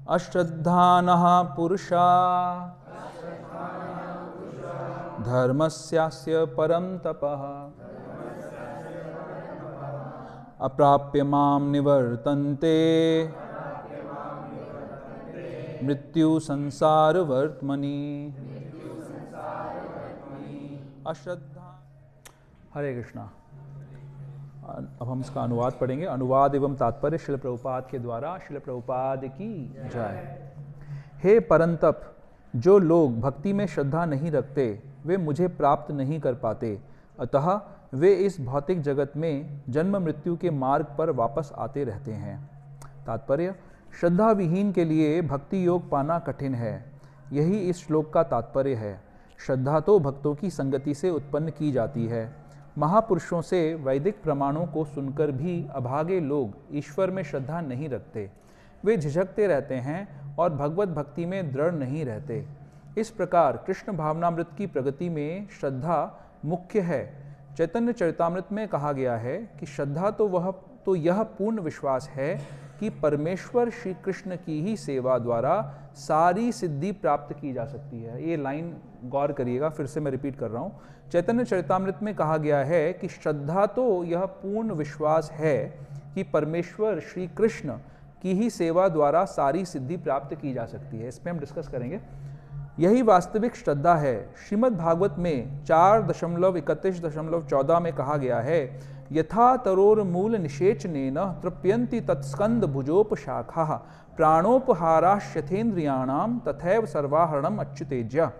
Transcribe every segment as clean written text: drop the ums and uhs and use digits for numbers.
अश्रद्धानः पुरुषा धर्मस्यास्य परं तपः अप्राप्य मां निवर्तन्ते मृत्यु संसार वर्त्मनि। अश्रद्धा। हरे कृष्णा। अब हम इसका अनुवाद पढ़ेंगे। अनुवाद एवं तात्पर्य श्रील प्रभुपाद के द्वारा। श्रील प्रभुपाद की जय। हे परंतप, जो लोग भक्ति में श्रद्धा नहीं रखते वे मुझे प्राप्त नहीं कर पाते, अतः वे इस भौतिक जगत में जन्म मृत्यु के मार्ग पर वापस आते रहते हैं। तात्पर्य: श्रद्धा विहीन के लिए भक्ति योग पाना कठिन है। यही इस श्लोक का तात्पर्य है। श्रद्धा तो भक्तों की संगति से उत्पन्न की जाती है। महापुरुषों से वैदिक प्रमाणों को सुनकर भी अभागे लोग ईश्वर में श्रद्धा नहीं रखते। वे झिझकते रहते हैं और भगवत भक्ति में दृढ़ नहीं रहते। इस प्रकार कृष्ण भावनामृत की प्रगति में श्रद्धा मुख्य है। चैतन्य चरितामृत में कहा गया है कि श्रद्धा तो यह पूर्ण विश्वास है कि परमेश्वर श्री कृष्ण की ही सेवा द्वारा सारी सिद्धि प्राप्त की जा सकती है। ये लाइन गौर करिएगा, फिर से मैं रिपीट कर रहा हूँ। चैतन्य चरितामृत में कहा गया है कि श्रद्धा तो यह पूर्ण विश्वास है कि परमेश्वर श्री कृष्ण की ही सेवा द्वारा सारी सिद्धि प्राप्त की जा सकती है। इसमें हम डिस्कस करेंगे। यही वास्तविक श्रद्धा है। श्रीमद् भागवत में 4.31.14 में कहा गया है, यथा तरोर मूल निषेचनेन तृप्यन्ति तत्स्कंद भुजोपशाखाः प्राणोपहाराश्यथेन्द्रियाणाम तथैव सर्वाहरणम अच्युतेज्य।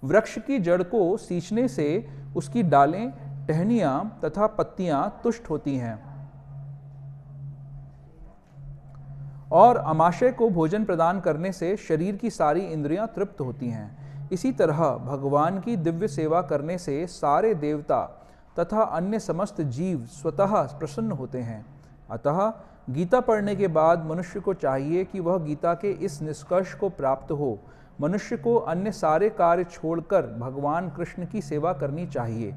वृक्ष की जड़ को सींचने से उसकी डालें, टहनियाँ तथा पत्तियाँ तुष्ट होती हैं और अमाशय को भोजन प्रदान करने से शरीर की सारी इंद्रियां तृप्त होती हैं। इसी तरह भगवान की दिव्य सेवा करने से सारे देवता तथा अन्य समस्त जीव स्वतः प्रसन्न होते हैं। अतः गीता पढ़ने के बाद मनुष्य को चाहिए कि वह गीता के इस निष्कर्ष को प्राप्त हो। मनुष्य को अन्य सारे कार्य छोड़कर भगवान कृष्ण की सेवा करनी चाहिए।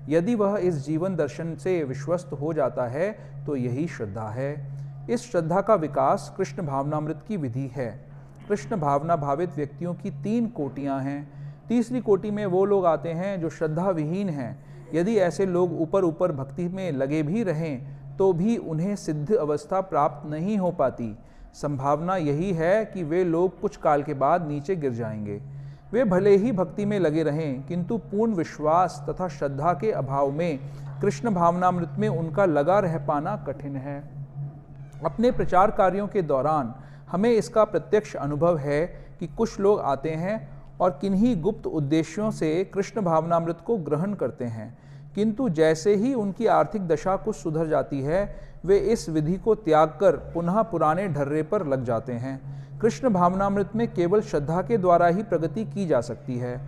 यदि वह इस जीवन दर्शन से विश्वस्त हो जाता है तो यही श्रद्धा है। इस श्रद्धा का विकास कृष्ण भावनामृत की विधि है। कृष्ण भावना भावित व्यक्तियों की 3 कोटियां हैं। तीसरी कोटि में वो लोग आते हैं जो श्रद्धा विहीन हैं। यदि ऐसे लोग ऊपर भक्ति में लगे भी रहें तो भी उन्हें सिद्ध अवस्था प्राप्त नहीं हो पाती। संभावना यही है कि वे लोग कुछ काल के बाद नीचे गिर जाएंगे। वे भले ही भक्ति में लगे रहें, किंतु पूर्ण विश्वास तथा श्रद्धा के अभाव में कृष्ण भावनामृत में उनका लगा रह पाना कठिन है। अपने प्रचार कार्यों के दौरान हमें इसका प्रत्यक्ष अनुभव है कि कुछ लोग आते हैं और किन्हीं गुप्त उद्देश्यों से कृष्ण भावनामृत को ग्रहण करते हैं, किंतु जैसे ही उनकी आर्थिक दशा कुछ सुधर जाती है वे इस विधि को त्याग कर पुनः पुराने ढर्रे पर लग जाते हैं। कृष्ण भावनामृत में केवल श्रद्धा के द्वारा ही प्रगति की जा सकती है।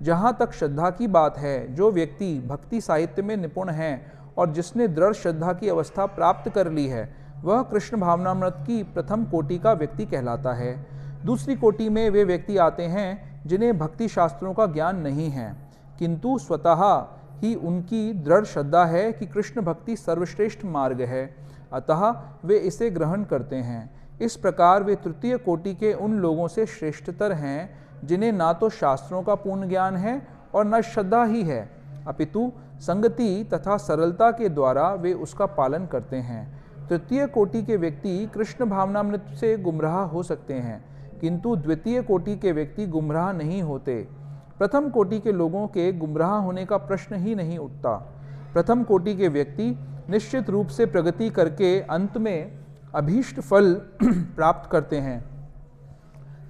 जहाँ तक श्रद्धा की बात है, जो व्यक्ति भक्ति साहित्य में निपुण है और जिसने दृढ़ श्रद्धा की अवस्था प्राप्त कर ली है, वह कृष्ण भावनामृत की प्रथम कोटि का व्यक्ति कहलाता है। दूसरी कोटि में वे व्यक्ति आते हैं जिन्हें भक्ति शास्त्रों का ज्ञान नहीं है, किंतु स्वतः ही उनकी दृढ़ श्रद्धा है कि कृष्ण भक्ति सर्वश्रेष्ठ मार्ग है, अतः वे इसे ग्रहण करते हैं। इस प्रकार वे तृतीय कोटि के उन लोगों से श्रेष्ठतर हैं जिन्हें ना तो शास्त्रों का पूर्ण ज्ञान है और न श्रद्धा ही है, अपितु संगति तथा सरलता के द्वारा वे उसका पालन करते हैं। तृतीय कोटि के व्यक्ति कृष्ण भावनामृत से गुमराह हो सकते हैं, किंतु द्वितीय कोटि के व्यक्ति गुमराह नहीं होते। प्रथम कोटि के लोगों के गुमराह होने का प्रश्न ही नहीं उठता। प्रथम कोटि के व्यक्ति निश्चित रूप से प्रगति करके अंत में अभीष्ट फल प्राप्त करते हैं।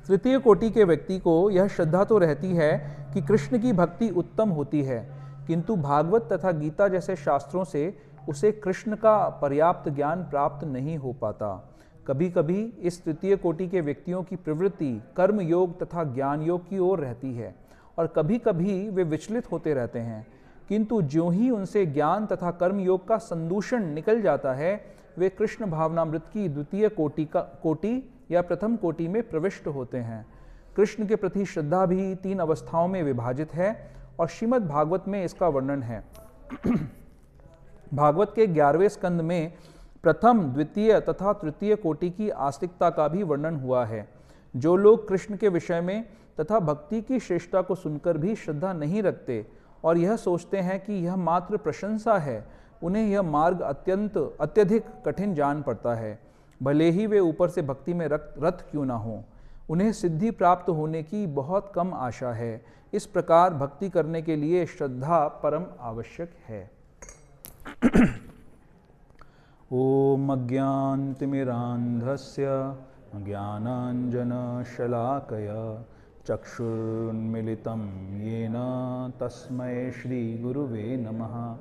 तृतीय कोटि के व्यक्ति को यह श्रद्धा तो रहती है कि कृष्ण की भक्ति उत्तम होती है, किंतु भागवत तथा गीता जैसे शास्त्रों से उसे कृष्ण का पर्याप्त ज्ञान प्राप्त नहीं हो पाता। कभी कभी इस तृतीय कोटि के व्यक्तियों की प्रवृत्ति कर्म योग तथा ज्ञान योग की ओर रहती है और कभी कभी वे विचलित होते रहते हैं, किंतु ज्यों ही उनसे ज्ञान तथा कर्म योग का संदूषण निकल जाता है वे कृष्ण भावनामृत की द्वितीय कोटि या प्रथम कोटि में प्रविष्ट होते हैं। कृष्ण के प्रति श्रद्धा भी 3 अवस्थाओं में विभाजित है और श्रीमद् भागवत में इसका वर्णन है। भागवत के 11वें स्कंद में प्रथम, द्वितीय तथा तृतीय कोटि की आस्तिकता का भी वर्णन हुआ है। जो लोग कृष्ण के विषय में तथा भक्ति की श्रेष्ठता को सुनकर भी श्रद्धा नहीं रखते और यह सोचते हैं कि यह मात्र प्रशंसा है, उन्हें यह मार्ग अत्यधिक कठिन जान पड़ता है, भले ही वे ऊपर से भक्ति में रत क्यों ना हो। उन्हें सिद्धि प्राप्त होने की बहुत कम आशा है। इस प्रकार भक्ति करने के लिए श्रद्धा परम आवश्यक है। ओम अज्ञानतिमिरान्धस्य ज्ञानाञ्जनशलाकया चक्षुरुन्मिलितं येन तस्मै श्रीगुरुवे नमः।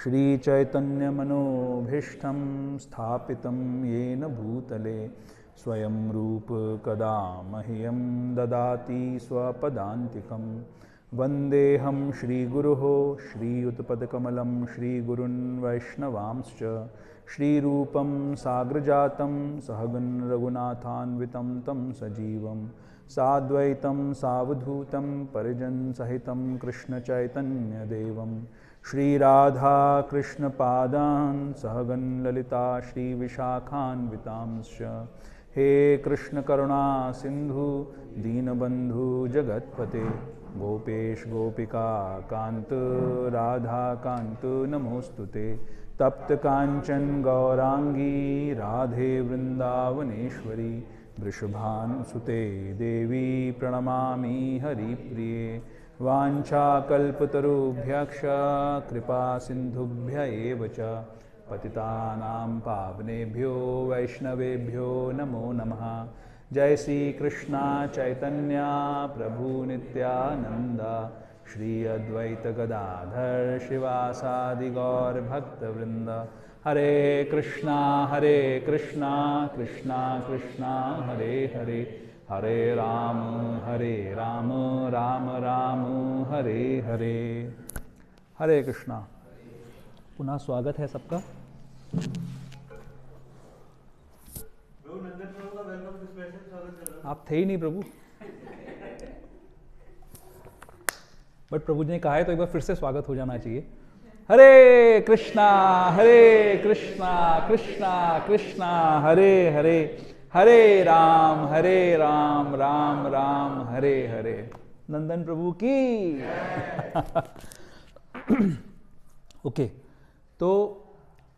श्रीचैतन्यमनोभीष्टं स्थापितं येन भूतले स्वयं रूप कदा मह्यं ददाति स्वपदान्तिकं। वन्देऽहं श्रीगुरोः श्रीयुतपदकमलं श्रीगुरुन् वैष्णवांश्च श्रीरूपं साग्रजातं सहगण रघुनाथान्वितं तं सजीवं साद्वैतं सावधूतं परिजनसहितं कृष्णचैतन्यदेवं श्रीराधा कृष्णपादान् सहगण ललिता श्रीविशाखान्वितांश्च। हे कृष्ण करुणा सिंधु दीनबंधु जगतपते गोपेश गोपिका कांत राधा कांत नमोस्तुते। तप्त कांचन गौरांगी राधे वृंदावनेश्वरी वृषभानुसुते देवी प्रणमामि हरिप्रिये। वाञ्छाकल्पतरुभ्यश्च कृपा सिन्धुभ्य एव च पतितानां पावनेभ्यो वैष्णवेभ्यो नमो नमः। जय श्री कृष्णा चैतन्य प्रभु नित्यानंद श्री अद्वैत गदाधर शिवासादि गौर भक्तवृंद। हरे कृष्णा कृष्णा कृष्णा हरे हरे, हरे राम राम राम हरे हरे। हरे कृष्णा। पुनः स्वागत है सबका। आप थे ही नहीं प्रभु, बट प्रभु जी ने कहा है तो एक बार फिर से स्वागत हो जाना चाहिए। हरे कृष्णा कृष्णा कृष्णा हरे हरे, हरे राम राम राम हरे हरे। नंदन प्रभु की ओके तो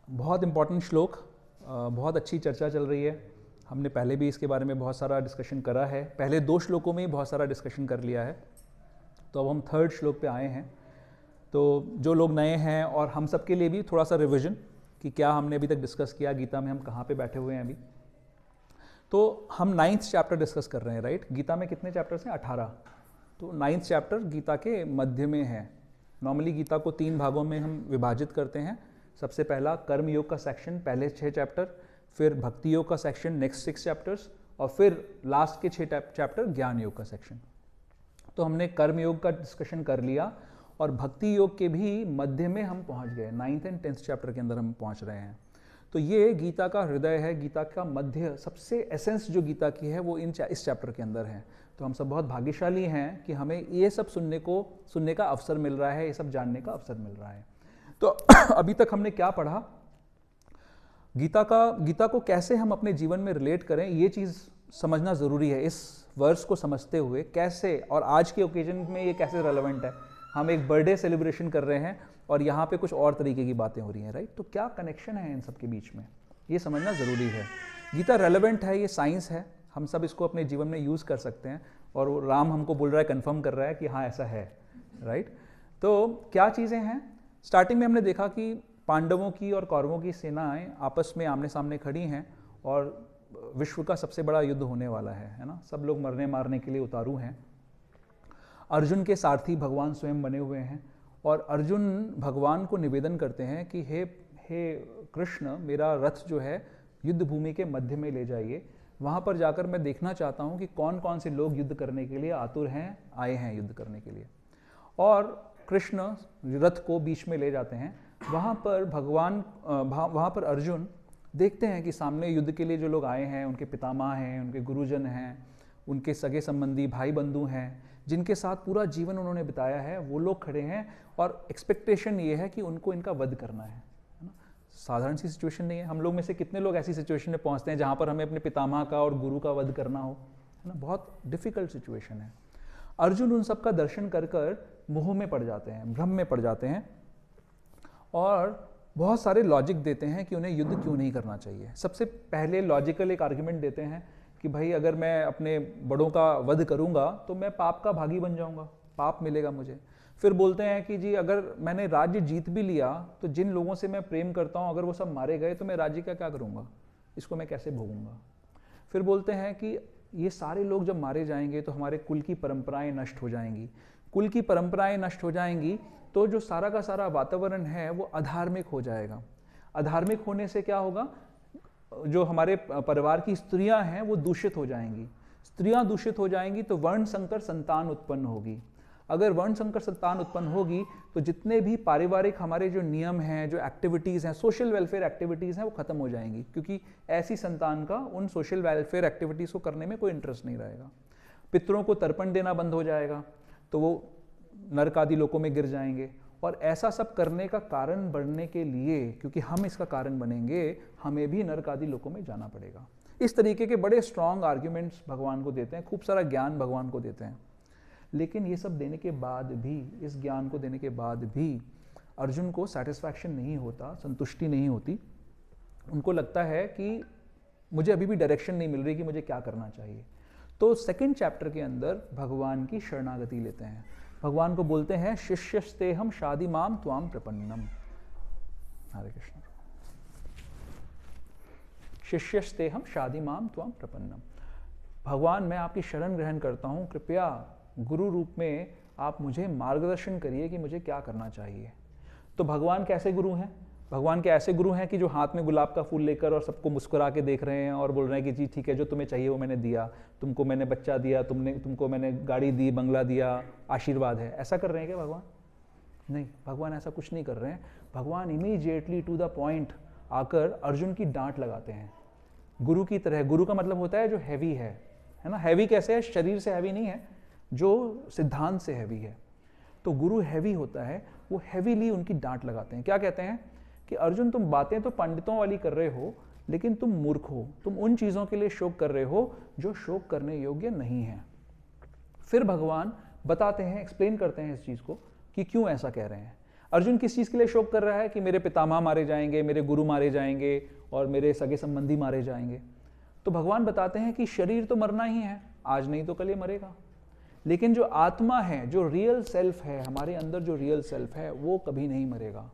बहुत इम्पोर्टेंट श्लोक, बहुत अच्छी चर्चा चल रही है। हमने पहले भी इसके बारे में बहुत सारा डिस्कशन करा है, पहले 2 श्लोकों में ही बहुत सारा डिस्कशन कर लिया है। तो अब हम 3rd श्लोक पे आए हैं। तो जो लोग नए हैं और हम सब के लिए भी थोड़ा सा रिविजन कि क्या हमने अभी तक डिस्कस किया, गीता में हम कहाँ पे बैठे हुए हैं अभी। तो हम 9th चैप्टर डिस्कस कर रहे हैं, राइट। गीता में कितने चैप्टर्स हैं? 18। तो 9th चैप्टर गीता के मध्य में है। नॉर्मली गीता को 3 भागों में हम विभाजित करते हैं। सबसे पहला कर्म योग का सेक्शन, पहले 6 चैप्टर, फिर भक्ति योग का सेक्शन नेक्स्ट 6 चैप्टर्स, और फिर लास्ट के 6 चैप्टर ज्ञान योग का सेक्शन। तो हमने कर्म योग का डिस्कशन कर लिया और भक्ति योग के भी मध्य में हम पहुंच गए। 9th and 10th चैप्टर के अंदर हम पहुंच रहे हैं। तो ये गीता का हृदय है, गीता का मध्य, सबसे एसेंस जो गीता की है वो इस चैप्टर के अंदर है। तो हम सब बहुत भाग्यशाली हैं कि हमें ये सब सुनने का अवसर मिल रहा है, ये सब जानने का अवसर मिल रहा है। तो अभी तक हमने क्या पढ़ा, गीता को कैसे हम अपने जीवन में रिलेट करें, ये चीज़ समझना ज़रूरी है। इस वर्स को समझते हुए कैसे, और आज के ओकेजन में ये कैसे रेलेवेंट है। हम एक बर्थडे सेलिब्रेशन कर रहे हैं और यहाँ पे कुछ और तरीके की बातें हो रही हैं, राइट। तो क्या कनेक्शन है इन सब के बीच में, ये समझना ज़रूरी है। गीता रेलेवेंट है, ये साइंस है, हम सब इसको अपने जीवन में यूज़ कर सकते हैं। और राम हमको बोल रहा है, कंफर्म कर रहा है कि हाँ ऐसा है, राइट। तो क्या चीज़ें हैं, स्टार्टिंग में हमने देखा कि पांडवों की और कौरवों की सेनाएं आपस में आमने सामने खड़ी हैं और विश्व का सबसे बड़ा युद्ध होने वाला है ना। सब लोग मरने मारने के लिए उतारू हैं। अर्जुन के सारथी भगवान स्वयं बने हुए हैं और अर्जुन भगवान को निवेदन करते हैं कि हे कृष्ण, मेरा रथ जो है युद्ध भूमि के मध्य में ले जाइए। वहाँ पर जाकर मैं देखना चाहता हूँ कि कौन कौन से लोग युद्ध करने के लिए आतुर हैं, आए हैं युद्ध करने के लिए। और कृष्ण रथ को बीच में ले जाते हैं। वहाँ पर अर्जुन देखते हैं कि सामने युद्ध के लिए जो लोग आए हैं, उनके पितामह हैं, उनके गुरुजन हैं, उनके सगे संबंधी भाई बंधु हैं, जिनके साथ पूरा जीवन उन्होंने बिताया है, वो लोग खड़े हैं और एक्सपेक्टेशन ये है कि उनको इनका वध करना है ना। साधारण सी सिचुएशन नहीं है। हम लोग में से कितने लोग ऐसी सिचुएशन में पहुंचते हैं जहाँ पर हमें अपने पितामह का और गुरु का वध करना हो, है ना, बहुत डिफिकल्ट सिचुएशन है। अर्जुन उन सब का दर्शन कर कर मोह में पड़ जाते हैं, भ्रम में पड़ जाते हैं और बहुत सारे लॉजिक देते हैं कि उन्हें युद्ध क्यों नहीं करना चाहिए। सबसे पहले लॉजिकल एक आर्ग्यूमेंट देते हैं कि भाई अगर मैं अपने बड़ों का वध करूंगा तो मैं पाप का भागी बन जाऊंगा, पाप मिलेगा मुझे। फिर बोलते हैं कि जी अगर मैंने राज्य जीत भी लिया तो जिन लोगों से मैं प्रेम करता हूं अगर वो सब मारे गए तो मैं राज्य का क्या करूंगा, इसको मैं कैसे भोगूंगा। फिर बोलते हैं कि ये सारे लोग जब मारे जाएंगे तो हमारे कुल की परंपराएं नष्ट हो जाएंगी, कुल की परंपराएं नष्ट हो जाएंगी तो जो सारा का सारा वातावरण है वो अधार्मिक हो जाएगा। अधार्मिक होने से क्या होगा, जो हमारे परिवार की स्त्रियां हैं वो दूषित हो जाएंगी, स्त्रियां दूषित हो जाएंगी तो वर्ण संकर संतान उत्पन्न होगी। अगर वर्ण संकर संतान उत्पन्न होगी तो जितने भी पारिवारिक हमारे जो नियम हैं, जो एक्टिविटीज़ हैं, सोशल वेलफेयर एक्टिविटीज़ हैं वो खत्म हो जाएंगी, क्योंकि ऐसी संतान का उन सोशल वेलफेयर एक्टिविटीज़ को करने में कोई इंटरेस्ट नहीं रहेगा। पितरों को तर्पण देना बंद हो जाएगा तो वो नरक आदि लोकों में गिर जाएंगे। और ऐसा सब करने का कारण बनने के लिए, क्योंकि हम इसका कारण बनेंगे, हमें भी नरक आदि लोकों में जाना पड़ेगा। इस तरीके के बड़े स्ट्रॉन्ग आर्ग्यूमेंट्स भगवान को देते हैं, खूब सारा ज्ञान भगवान को देते हैं। लेकिन ये सब देने के बाद भी, इस ज्ञान को देने के बाद भी अर्जुन को सेटिस्फैक्शन नहीं होता, संतुष्टि नहीं होती। उनको लगता है कि मुझे अभी भी डायरेक्शन नहीं मिल रही कि मुझे क्या करना चाहिए। तो सेकंड चैप्टर के अंदर भगवान की शरणागति लेते हैं। भगवान को बोलते हैं शिष्यस्तेहम शादी माम त्वाम प्रपन्नम। हरे कृष्ण। शिष्यस्तेहम शादी माम त्वाम प्रपन्नम। भगवान मैं आपकी शरण ग्रहण करता हूं, कृपया गुरु रूप में आप मुझे मार्गदर्शन करिए कि मुझे क्या करना चाहिए। तो भगवान कैसे गुरु हैं? भगवान के ऐसे गुरु हैं कि जो हाथ में गुलाब का फूल लेकर और सबको मुस्कुरा के देख रहे हैं और बोल रहे हैं कि जी ठीक है, जो तुम्हें चाहिए वो मैंने दिया, तुमको मैंने बच्चा दिया, तुमको मैंने गाड़ी दी, बंगला दिया, आशीर्वाद है। ऐसा कर रहे हैं क्या भगवान? नहीं, भगवान ऐसा कुछ नहीं कर रहे हैं। भगवान इमीडिएटली टू द पॉइंट आकर अर्जुन की डांट लगाते हैं, गुरु की तरह। गुरु का मतलब होता है जो हैवी है ना। हैवी कैसे है? शरीर से हैवी नहीं है, जो सिद्धांत से हैवी है। तो गुरु हैवी होता है, वो हैवीली उनकी डांट लगाते हैं। क्या कहते हैं कि अर्जुन तुम बातें तो पंडितों वाली कर रहे हो, लेकिन तुम मूर्ख हो, तुम उन चीजों के लिए शोक कर रहे हो जो शोक करने योग्य नहीं है। फिर भगवान बताते हैं, एक्सप्लेन करते हैं इस चीज को कि क्यों ऐसा कह रहे हैं। अर्जुन किस चीज के लिए शोक कर रहा है कि मेरे पितामह मारे जाएंगे, मेरे गुरु मारे जाएंगे और मेरे सगे संबंधी मारे जाएंगे। तो भगवान बताते हैं कि शरीर तो मरना ही है, आज नहीं तो कल ये मरेगा, लेकिन जो आत्मा है, जो रियल सेल्फ है, हमारे अंदर जो रियल सेल्फ है, वो कभी नहीं मरेगा।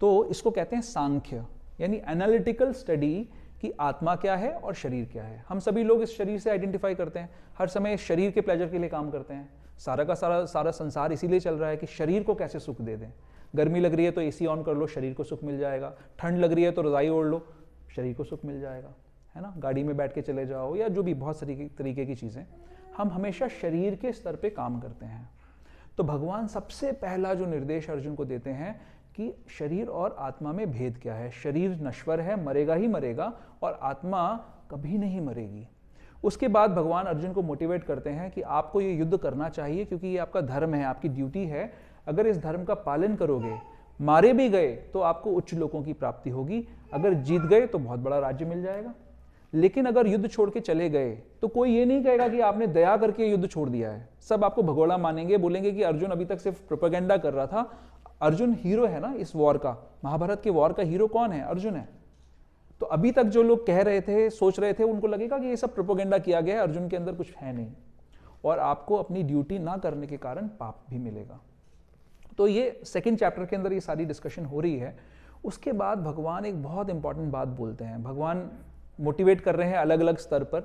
तो इसको कहते हैं सांख्य, यानी एनालिटिकल स्टडी कि आत्मा क्या है और शरीर क्या है। हम सभी लोग इस शरीर से आइडेंटिफाई करते हैं, हर समय शरीर के प्लेजर के लिए काम करते हैं। सारा का सारा संसार इसीलिए चल रहा है कि शरीर को कैसे सुख दे दें। गर्मी लग रही है तो एसी ऑन कर लो, शरीर को सुख मिल जाएगा। ठंड लग रही है तो रजाई ओढ़ लो, शरीर को सुख मिल जाएगा, है ना। गाड़ी में बैठ के चले जाओ, या जो भी बहुत सारी तरीके की चीज़ें, हम हमेशा शरीर के स्तर पे काम करते हैं। तो भगवान सबसे पहला जो निर्देश अर्जुन को देते हैं कि शरीर और आत्मा में भेद क्या है। शरीर नश्वर है, मरेगा ही मरेगा, और आत्मा कभी नहीं मरेगी। उसके बाद भगवान अर्जुन को मोटिवेट करते हैं कि आपको ये युद्ध करना चाहिए, क्योंकि ये आपका धर्म है, आपकी ड्यूटी है। अगर इस धर्म का पालन करोगे, मारे भी गए तो आपको उच्च लोकों की प्राप्ति होगी, अगर जीत गए तो बहुत बड़ा राज्य मिल जाएगा। लेकिन अगर युद्ध छोड़ के चले गए तो कोई ये नहीं कहेगा कि आपने दया करके युद्ध छोड़ दिया है। सब आपको भगोड़ा मानेंगे, बोलेंगे कि अर्जुन अभी तक सिर्फ प्रोपेगेंडा कर रहा था। अर्जुन हीरो है ना इस वॉर का, महाभारत के वॉर का हीरो कौन है? अर्जुन है। तो अभी तक जो लोग कह रहे थे, सोच रहे थे, उनको लगेगा कि ये सब प्रोपेगेंडा किया गया है, अर्जुन के अंदर कुछ है नहीं, और आपको अपनी ड्यूटी ना करने के कारण पाप भी मिलेगा। तो ये सेकंड चैप्टर के अंदर ये सारी डिस्कशन हो रही है। उसके बाद भगवान एक बहुत इंपॉर्टेंट बात बोलते हैं। भगवान मोटिवेट कर रहे हैं अलग अलग स्तर पर,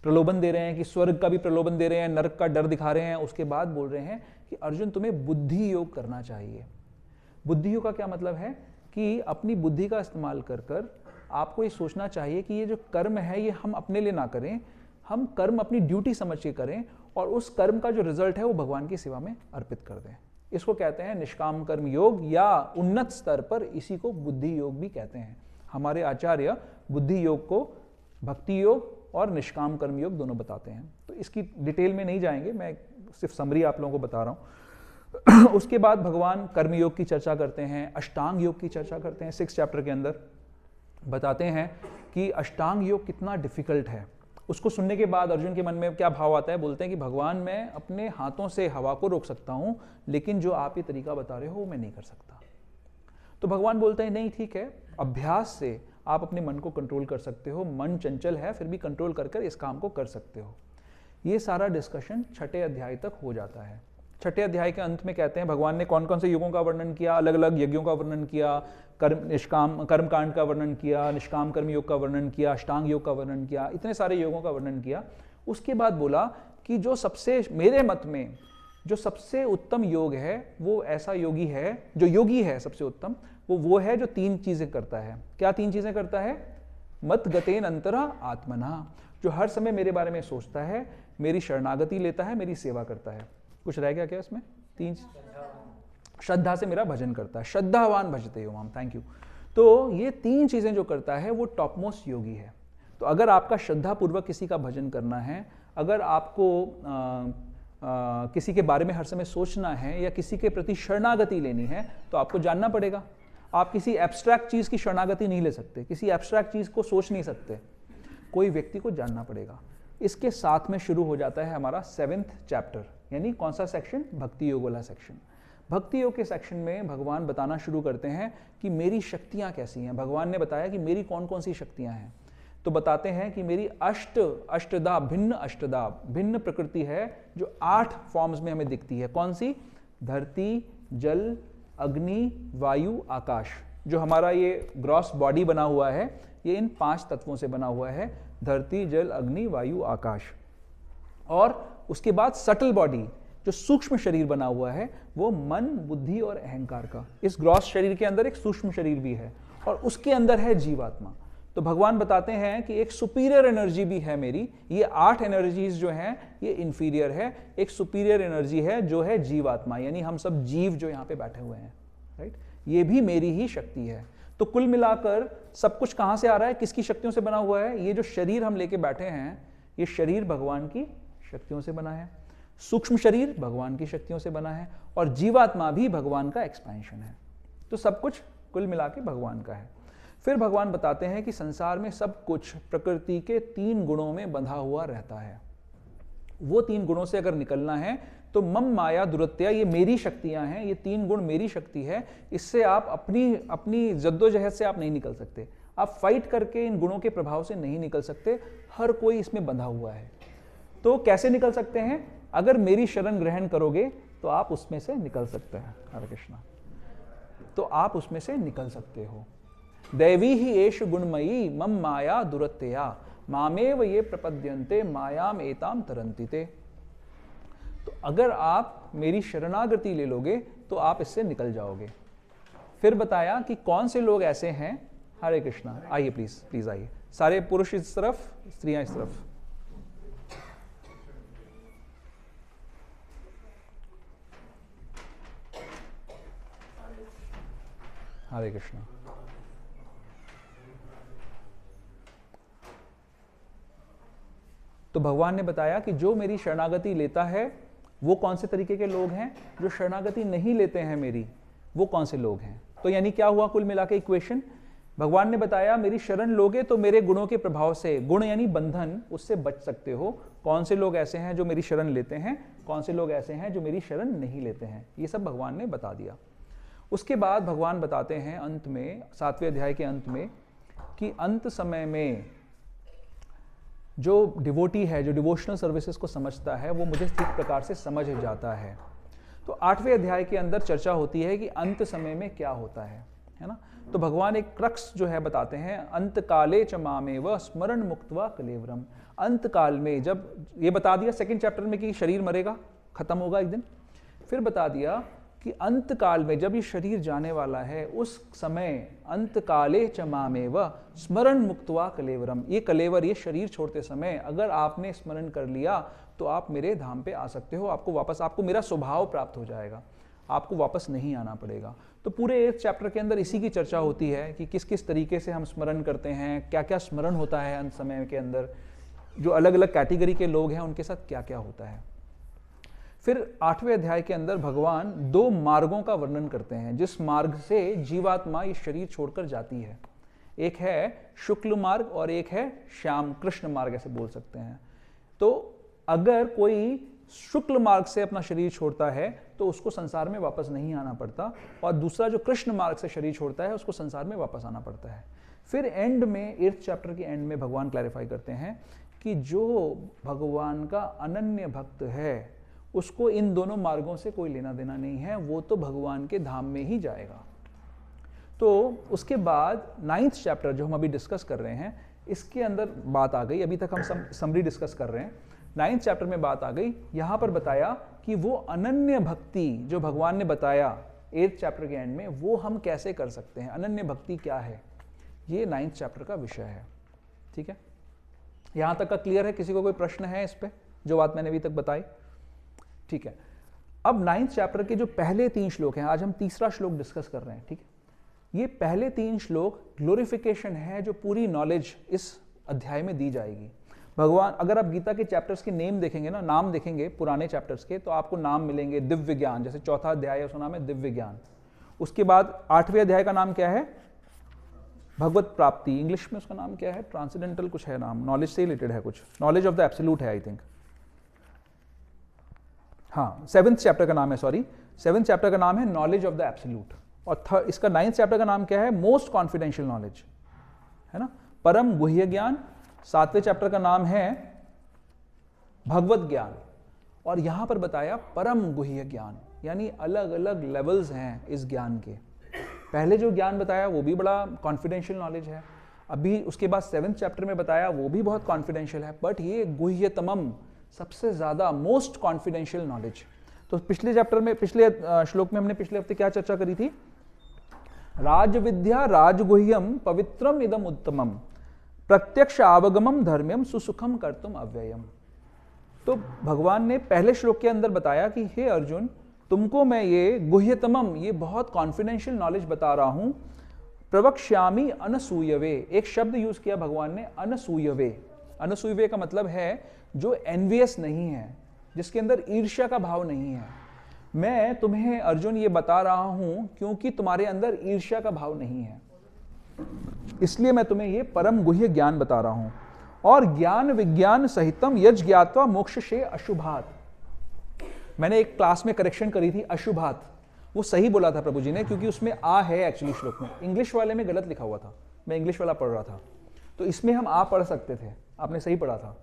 प्रलोभन दे रहे हैं कि स्वर्ग का भी प्रलोभन दे रहे हैं, नरक का डर दिखा रहे हैं। उसके बाद बोल रहे हैं कि अर्जुन तुम्हें बुद्धि योग करना चाहिए। बुद्धि योग का क्या मतलब है कि अपनी बुद्धि का इस्तेमाल कर कर आपको ये सोचना चाहिए कि ये जो कर्म है ये हम अपने लिए ना करें, हम कर्म अपनी ड्यूटी समझ के करें, और उस कर्म का जो रिजल्ट है वो भगवान की सेवा में अर्पित कर दें। इसको कहते हैं निष्काम कर्म योग, या उन्नत स्तर पर इसी को बुद्धि योग भी कहते हैं। हमारे आचार्य बुद्धि योग को भक्ति योग और निष्काम कर्म योग दोनों बताते हैं। तो इसकी डिटेल में नहीं जाएंगे, मैं सिर्फ समरी आप लोगों को बता रहा हूँ। उसके बाद भगवान कर्म योग की चर्चा करते हैं, अष्टांग योग की चर्चा करते हैं। 6 चैप्टर के अंदर बताते हैं कि अष्टांग योग कितना डिफिकल्ट है। उसको सुनने के बाद अर्जुन के मन में क्या भाव आता है? बोलते हैं कि भगवान मैं अपने हाथों से हवा को रोक सकता हूं, लेकिन जो आप ये तरीका बता रहे हो वो मैं नहीं कर सकता। तो भगवान बोलते हैं नहीं ठीक है, अभ्यास से आप अपने मन को कंट्रोल कर सकते हो, मन चंचल है फिर भी कंट्रोल कर कर इस काम को कर सकते हो। ये सारा डिस्कशन 6ठे अध्याय तक हो जाता है। 6ठे अध्याय के अंत में कहते हैं भगवान ने कौन कौन से युगों का वर्णन किया, अलग अलग यज्ञों का वर्णन किया, कर्म कांड का वर्णन किया, निष्काम कर्म योग का वर्णन किया, अष्टांग योग का वर्णन किया, इतने सारे योगों का वर्णन किया। उसके बाद बोला कि जो सबसे मेरे मत में जो सबसे उत्तम योग है वो ऐसा योगी है, जो योगी है सबसे उत्तम वो है जो 3 चीजें करता है। क्या 3 चीजें करता है? मत गतेन अंतरा आत्मना, जो हर समय मेरे बारे में सोचता है, मेरी शरणागति लेता है, मेरी सेवा करता है। कुछ रह गया क्या इसमें? 3 श्रद्धा से मेरा भजन करता है, श्रद्धावान भजते हो माम, थैंक यू। तो ये 3 चीजें जो करता है वो टॉप मोस्ट योगी है। तो अगर आपका श्रद्धा पूर्वक किसी का भजन करना है, अगर आपको किसी के बारे में हर समय सोचना है या किसी के प्रति शरणागति लेनी है, तो आपको जानना पड़ेगा। आप किसी एब्स्ट्रैक्ट चीज की शरणागति नहीं ले सकते, किसी एब्स्ट्रैक्ट चीज को सोच नहीं सकते, कोई व्यक्ति को जानना पड़ेगा। इसके साथ में शुरू हो जाता है हमारा 7th चैप्टर, यानी कौन सा सेक्शन? भक्ति योग वाला सेक्शन। भक्ति योग के सेक्शन में भगवान बताना शुरू करते हैं कि मेरी शक्तियां कैसी हैं। भगवान ने बताया कि मेरी कौन कौन सी शक्तियां हैं, तो बताते हैं कि मेरी अष्टदा भिन्न प्रकृति है जो 8 फॉर्म्स में हमें दिखती है। कौन सी? धरती, जल, अग्नि, वायु, आकाश। जो हमारा ये ग्रॉस बॉडी बना हुआ है ये इन 5 तत्वों से बना हुआ है, धरती, जल, अग्नि, वायु, आकाश। और उसके बाद सटल बॉडी, जो सूक्ष्म शरीर बना हुआ है, वो मन, बुद्धि और अहंकार का। इस ग्रॉस शरीर के अंदर एक सूक्ष्म शरीर भी है और उसके अंदर है जीवात्मा। तो भगवान बताते हैं कि एक सुपीरियर एनर्जी भी है मेरी। ये 8 एनर्जीज जो हैं ये इंफीरियर है, एक सुपीरियर एनर्जी है जो है जीवात्मा, यानी हम सब जीव जो यहाँ पे बैठे हुए हैं, राइट? ये भी मेरी ही शक्ति है। तो कुल मिलाकर सब कुछ कहाँ से आ रहा है? किसकी शक्तियों से बना हुआ है? ये जो शरीर हम लेके बैठे हैं, ये शरीर भगवान की शक्तियों से बना है, सूक्ष्म शरीर भगवान की शक्तियों से बना है और जीवात्मा भी भगवान का एक्सपेंशन है। तो सब कुछ कुल मिला के भगवान का है। फिर भगवान बताते हैं कि संसार में सब कुछ प्रकृति के 3 गुणों में बंधा हुआ रहता है। वो 3 गुणों से अगर निकलना है तो मम माया दुरत्या, ये मेरी शक्तियां हैं, ये 3 गुण मेरी शक्ति है। इससे आप अपनी जद्दोजहद से आप नहीं निकल सकते, आप फाइट करके इन गुणों के प्रभाव से नहीं निकल सकते। हर कोई इसमें बंधा हुआ है। तो कैसे निकल सकते हैं? अगर मेरी शरण ग्रहण करोगे तो आप उसमें से निकल सकते हैं। हरे कृष्णा। तो आप उसमें से निकल सकते हो। दैवी ही एष गुणमयी मम माया दुरत्यया मामेव ये प्रपद्यन्ते मायाम एताम तरन्तिते। तो अगर आप मेरी शरणागति ले लोगे तो आप इससे निकल जाओगे। फिर बताया कि कौन से लोग ऐसे हैं। हरे कृष्णा। आइए प्लीज आइए, सारे पुरुष इस तरफ, स्त्रियां इस तरफ। हरे कृष्णा। तो भगवान ने बताया कि जो मेरी शरणागति लेता है वो कौन से तरीके के लोग हैं, जो शरणागति नहीं लेते हैं मेरी वो कौन से लोग हैं। तो यानी क्या हुआ कुल मिला के इक्वेशन? भगवान ने बताया मेरी शरण लोगे तो मेरे गुणों के प्रभाव से, गुण यानी बंधन, उससे बच सकते हो। कौन से लोग ऐसे हैं जो मेरी शरण लेते हैं, कौन से लोग ऐसे हैं जो मेरी शरण नहीं लेते हैं, ये सब भगवान ने बता दिया। उसके बाद भगवान बताते हैं अंत में, 7वें अध्याय के अंत में, कि अंत समय में जो डिवोटी है, जो डिवोशनल सर्विसेज को समझता है, वो मुझे ठीक प्रकार से समझ जाता है। तो 8वें अध्याय के अंदर चर्चा होती है कि अंत समय में क्या होता है ना। तो भगवान एक क्रक्स जो है बताते हैं, अंत काले च मामेव स्मरण मुक्त्वा कलेवरम। अंत काल में, जब ये बता दिया 2nd चैप्टर में कि शरीर मरेगा, खत्म होगा एक दिन, फिर बता दिया कि अंत काल में जब ये शरीर जाने वाला है उस समय अंत काले च मामेव स्मरण मुक्त्वा कलेवरम। ये कलेवर, ये शरीर छोड़ते समय अगर आपने स्मरण कर लिया तो आप मेरे धाम पे आ सकते हो, आपको मेरा स्वभाव प्राप्त हो जाएगा, आपको वापस नहीं आना पड़ेगा। तो पूरे 8 चैप्टर के अंदर इसी की चर्चा होती है कि किस किस तरीके से हम स्मरण करते हैं, क्या क्या स्मरण होता है अंत समय के अंदर, जो अलग अलग कैटेगरी के लोग हैं उनके साथ क्या क्या होता है। फिर 8वें अध्याय के अंदर भगवान 2 मार्गों का वर्णन करते हैं जिस मार्ग से जीवात्मा ये शरीर छोड़कर जाती है। एक है शुक्ल मार्ग और एक है श्याम कृष्ण मार्ग, ऐसे बोल सकते हैं। तो अगर कोई शुक्ल मार्ग से अपना शरीर छोड़ता है तो उसको संसार में वापस नहीं आना पड़ता, और दूसरा जो कृष्ण मार्ग से शरीर छोड़ता है उसको संसार में वापस आना पड़ता है। फिर एंड में 8th चैप्टर के एंड में भगवान क्लैरिफाई करते हैं कि जो भगवान का अनन्य भक्त है उसको इन दोनों मार्गों से कोई लेना देना नहीं है, वो तो भगवान के धाम में ही जाएगा। तो उसके बाद 9th चैप्टर जो हम अभी डिस्कस कर रहे हैं, इसके अंदर बात आ गई, अभी तक हम समरी डिस्कस कर रहे हैं, 9th चैप्टर में बात आ गई, यहाँ पर बताया कि वो अनन्य भक्ति जो भगवान ने बताया 8th चैप्टर के एंड में, वो हम कैसे कर सकते हैं, अनन्य भक्ति क्या है, ये 9th चैप्टर का विषय है। ठीक है, यहाँ तक का क्लियर है? किसी को कोई प्रश्न है इस पे, जो बात मैंने अभी तक बताई? ठीक है, अब 9th चैप्टर के जो पहले 3 श्लोक हैं, आज हम तीसरा श्लोक डिस्कस कर रहे हैं। ठीक है, ये पहले 3 श्लोक ग्लोरिफिकेशन है जो पूरी नॉलेज इस अध्याय में दी जाएगी। भगवान, अगर आप गीता के चैप्टर्स के नेम देखेंगे ना, नाम देखेंगे पुराने चैप्टर्स के, तो आपको नाम मिलेंगे दिव्य ज्ञान, जैसे चौथा अध्याय है उसका नाम है दिव्य ज्ञान। उसके बाद 8वें अध्याय का नाम क्या है? भगवत प्राप्ति, इंग्लिश में उसका नाम क्या है? ट्रांसेंडेंटल कुछ है नाम, नॉलेज से रिलेटेड है कुछ, नॉलेज ऑफ द एब्सोल्यूट है आई थिंक। हाँ, 7th चैप्टर का नाम है, सॉरी 7th चैप्टर का नाम है नॉलेज ऑफ द एब्सोल्यूट, और इसका 9th चैप्टर का नाम क्या है? मोस्ट कॉन्फिडेंशियल नॉलेज, है ना, परम गुह्य ज्ञान। 7वें चैप्टर का नाम है भगवत ज्ञान, और यहां पर बताया परम गुह्य ज्ञान, यानी अलग अलग लेवल्स हैं इस ज्ञान के। पहले जो ज्ञान बताया वो भी बड़ा कॉन्फिडेंशियल नॉलेज है, अभी उसके बाद 7th चैप्टर में बताया वो भी बहुत कॉन्फिडेंशियल है, बट ये गुह्यतमम, सबसे ज्यादा मोस्ट कॉन्फिडेंशियल नॉलेज। तो पिछले चैप्टर में, पिछले श्लोक में हमने पिछले हफ्ते क्या चर्चा करी थी? राज विद्या राजगुह्यम पवित्रम इदम उत्तमम प्रत्यक्ष आवगमम धर्म्यम सुसुखम कर्तुम अव्ययम। तो भगवान ने पहले श्लोक के अंदर बताया कि हे अर्जुन, तुमको मैं ये गुह्यतमम, ये बहुत कॉन्फिडेंशियल नॉलेज बता रहा हूं, प्रवक्ष्यामि अनसूयवे, एक शब्द यूज किया भगवान ने, अनसूयवे। अनसूयवे का मतलब है जो एनवियस नहीं है, जिसके अंदर ईर्ष्या का भाव नहीं है। मैं तुम्हें अर्जुन ये बता रहा हूं क्योंकि तुम्हारे अंदर ईर्ष्या का भाव नहीं है, इसलिए मैं तुम्हें ये परम गुह्य ज्ञान बता रहा हूं। और ज्ञान विज्ञान सहितम यज्ञ ज्ञात्वा मोक्ष से अशुभात। मैंने एक क्लास में करेक्शन करी थी, अशुभात, वो सही बोला था प्रभु जी ने, क्योंकि उसमें आ है एक्चुअली श्लोक में, इंग्लिश वाले में गलत लिखा हुआ था, मैं इंग्लिश वाला पढ़ रहा था, तो इसमें हम आ पढ़ सकते थे, आपने सही पढ़ा था।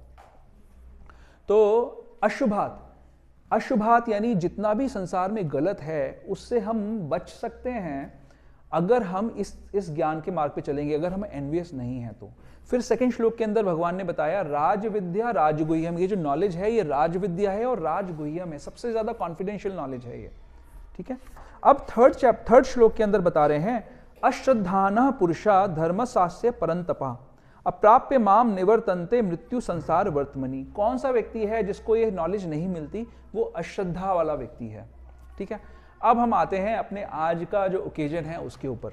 तो अशुभात, अशुभात यानी जितना भी संसार में गलत है उससे हम बच सकते हैं अगर हम इस ज्ञान के मार्ग पे चलेंगे, अगर हम एनवियस नहीं है तो। फिर 2nd श्लोक के अंदर भगवान ने बताया राज विद्या राजगुह्यम, ये जो नॉलेज है ये राज विद्या है और राजगुह्यम है, सबसे ज्यादा कॉन्फिडेंशियल नॉलेज है ये। ठीक है, अब 3rd श्लोक के अंदर बता रहे हैं अश्रद्धानः पुरुषा धर्मशास्त्र परंतपा अप्राप्य माम निवर्तन्ते मृत्यु संसार वर्तमनी। कौन सा व्यक्ति है जिसको ये नॉलेज नहीं मिलती? वो अश्रद्धा वाला व्यक्ति है। ठीक है, अब हम आते हैं अपने आज का जो ओकेजन है उसके ऊपर।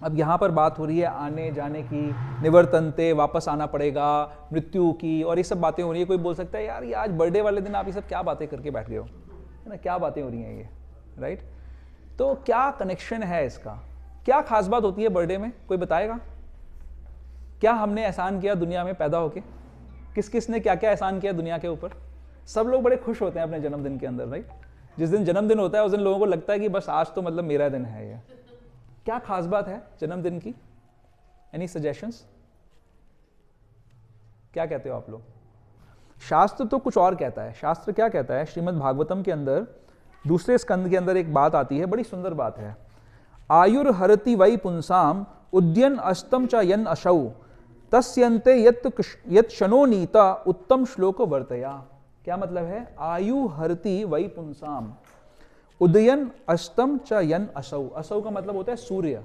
अब यहाँ पर बात हो रही है आने जाने की, निवर्तन्ते, वापस आना पड़ेगा, मृत्यु की, और ये सब बातें हो रही है। कोई बोल सकता है यार ये आज बर्थडे वाले दिन आप ये सब क्या बातें करके बैठ गए हो, है ना, क्या बातें हो रही हैं ये, राइट? तो क्या कनेक्शन है इसका? क्या खास बात होती है बर्थडे में, कोई बताएगा? क्या हमने एहसान किया दुनिया में पैदा होके? किस किस ने क्या क्या एहसान किया दुनिया के ऊपर? सब लोग बड़े खुश होते हैं अपने जन्मदिन के अंदर, राइट? जिस दिन जन्मदिन होता है उस दिन लोगों को लगता है कि बस आज तो मतलब मेरा दिन है ये। क्या खास बात है जन्मदिन की? Any suggestions? क्या कहते हो आप लोग? शास्त्र तो कुछ और कहता है। शास्त्र क्या कहता है? श्रीमद् भागवतम के अंदर 2 स्कंद के अंदर एक बात आती है, बड़ी सुंदर बात है। आयुर्हरति वै पुंसाम उद्यन अस्तम च यन अशौ तस्यन्ते यत् शनो नीता उत्तम श्लोक वर्तया। क्या मतलब है? आयु हरति वै पुंसाम उदयन अस्तम च यन असौ। असौ का मतलब होता है सूर्य।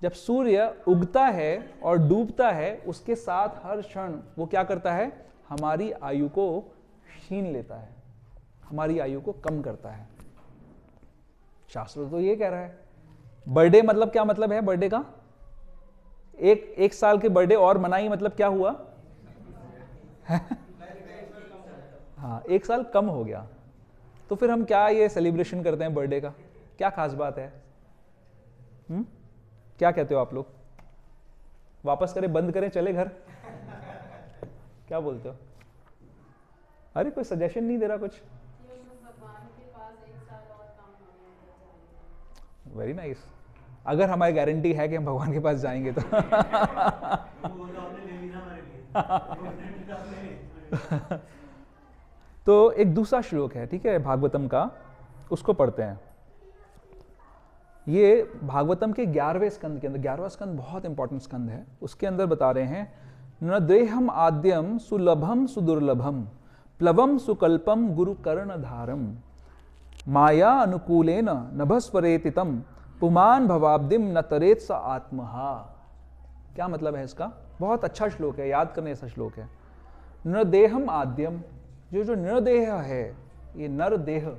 जब सूर्य उगता है और डूबता है उसके साथ हर क्षण वो क्या करता है? हमारी आयु को छीन लेता है, हमारी आयु को कम करता है। शास्त्र तो ये कह रहा है। बर्थडे मतलब क्या मतलब है बर्थडे का? एक साल के बर्थडे और मनाई मतलब क्या हुआ? हाँ, 1 साल कम हो गया। तो फिर हम क्या ये सेलिब्रेशन करते हैं बर्थडे का? क्या खास बात है? क्या कहते हो आप लोग? वापस करें, बंद करें, चले घर? क्या बोलते हो? अरे कोई सजेशन नहीं दे रहा कुछ? Very nice. अगर हमारी गारंटी है कि हम भगवान के पास जाएंगे तो तो एक दूसरा श्लोक है, ठीक है, भागवतम का, उसको पढ़ते हैं। ये भागवतम के 11वें स्कंद के अंदर, 11वां स्कंद बहुत इंपॉर्टेंट स्कंद है, उसके अंदर बता रहे हैं, न देहम आद्यम सुलभम सुदुर्लभम प्लवम सुकल्पम गुरु कर्णधारम माया अनुकूलेन नभस्वरेतितम पुमान भवाब्दिम न तरेत स आत्महा। क्या मतलब है इसका? बहुत अच्छा श्लोक है, याद करने ऐसा श्लोक है। नृदेहम आद्यम, जो नृदेह है, ये नर देह,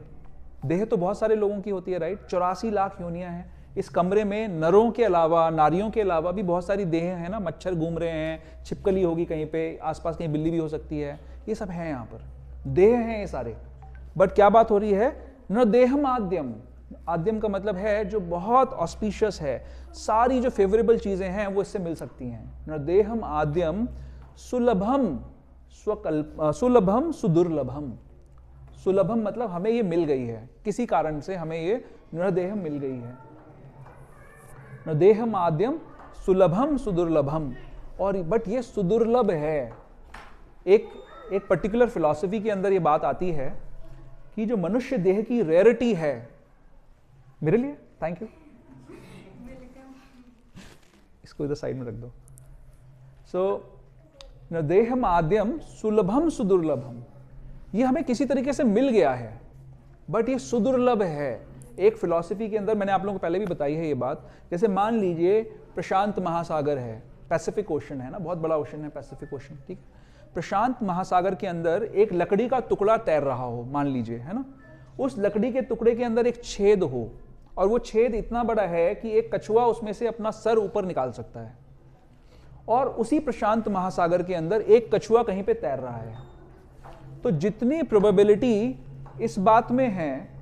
देह तो बहुत सारे लोगों की होती है, राइट? 84 लाख योनियां हैं इस कमरे में। नरों के अलावा, नारियों के अलावा भी बहुत सारी देह हैं ना। मच्छर घूम रहे हैं, छिपकली होगी कहीं पे, आसपास कहीं बिल्ली भी हो सकती है, ये सब है यहाँ पर, देह हैं ये सारे। बट क्या बात हो रही है? नृदेहम आद्यम, आद्यम का मतलब है जो बहुत ऑस्पिशियस है, सारी जो फेवरेबल चीजें हैं वो इससे मिल सकती हैं। नृदेहम आद्यम सुलभम सुलभम सुदुर्लभम। सुलभम मतलब हमें ये मिल गई है, किसी कारण से हमें ये नृदेह मिल गई है। नृदेहम आद्यम सुलभम सुदुर्लभम, और बट ये सुदुर्लभ है। एक पर्टिकुलर फिलॉसफी के अंदर ये बात आती है कि जो मनुष्य देह की रेयरिटी है, मेरे लिए थैंक यू, इसको इधर साइड में रख दो। सो नृदेहम आद्यम सुलभम सुदुर्लभम, ये हमें किसी तरीके से मिल गया है, बट ये सुदुर्लभ है। एक फिलॉसफी के अंदर मैंने आप लोगों को पहले भी बताई है ये बात, जैसे मान लीजिए प्रशांत महासागर है, पैसिफिक ओशन है ना, बहुत बड़ा ओशन है पैसिफिक ओशन, ठीक है। प्रशांत महासागर के अंदर एक लकड़ी का टुकड़ा तैर रहा हो, मान लीजिए, है ना। उस लकड़ी के टुकड़े के अंदर एक छेद हो, और वो छेद इतना बड़ा है कि एक कछुआ उसमें से अपना सर ऊपर निकाल सकता है, और उसी प्रशांत महासागर के अंदर एक कछुआ कहीं पे तैर रहा है। तो जितनी प्रोबेबिलिटी इस बात में है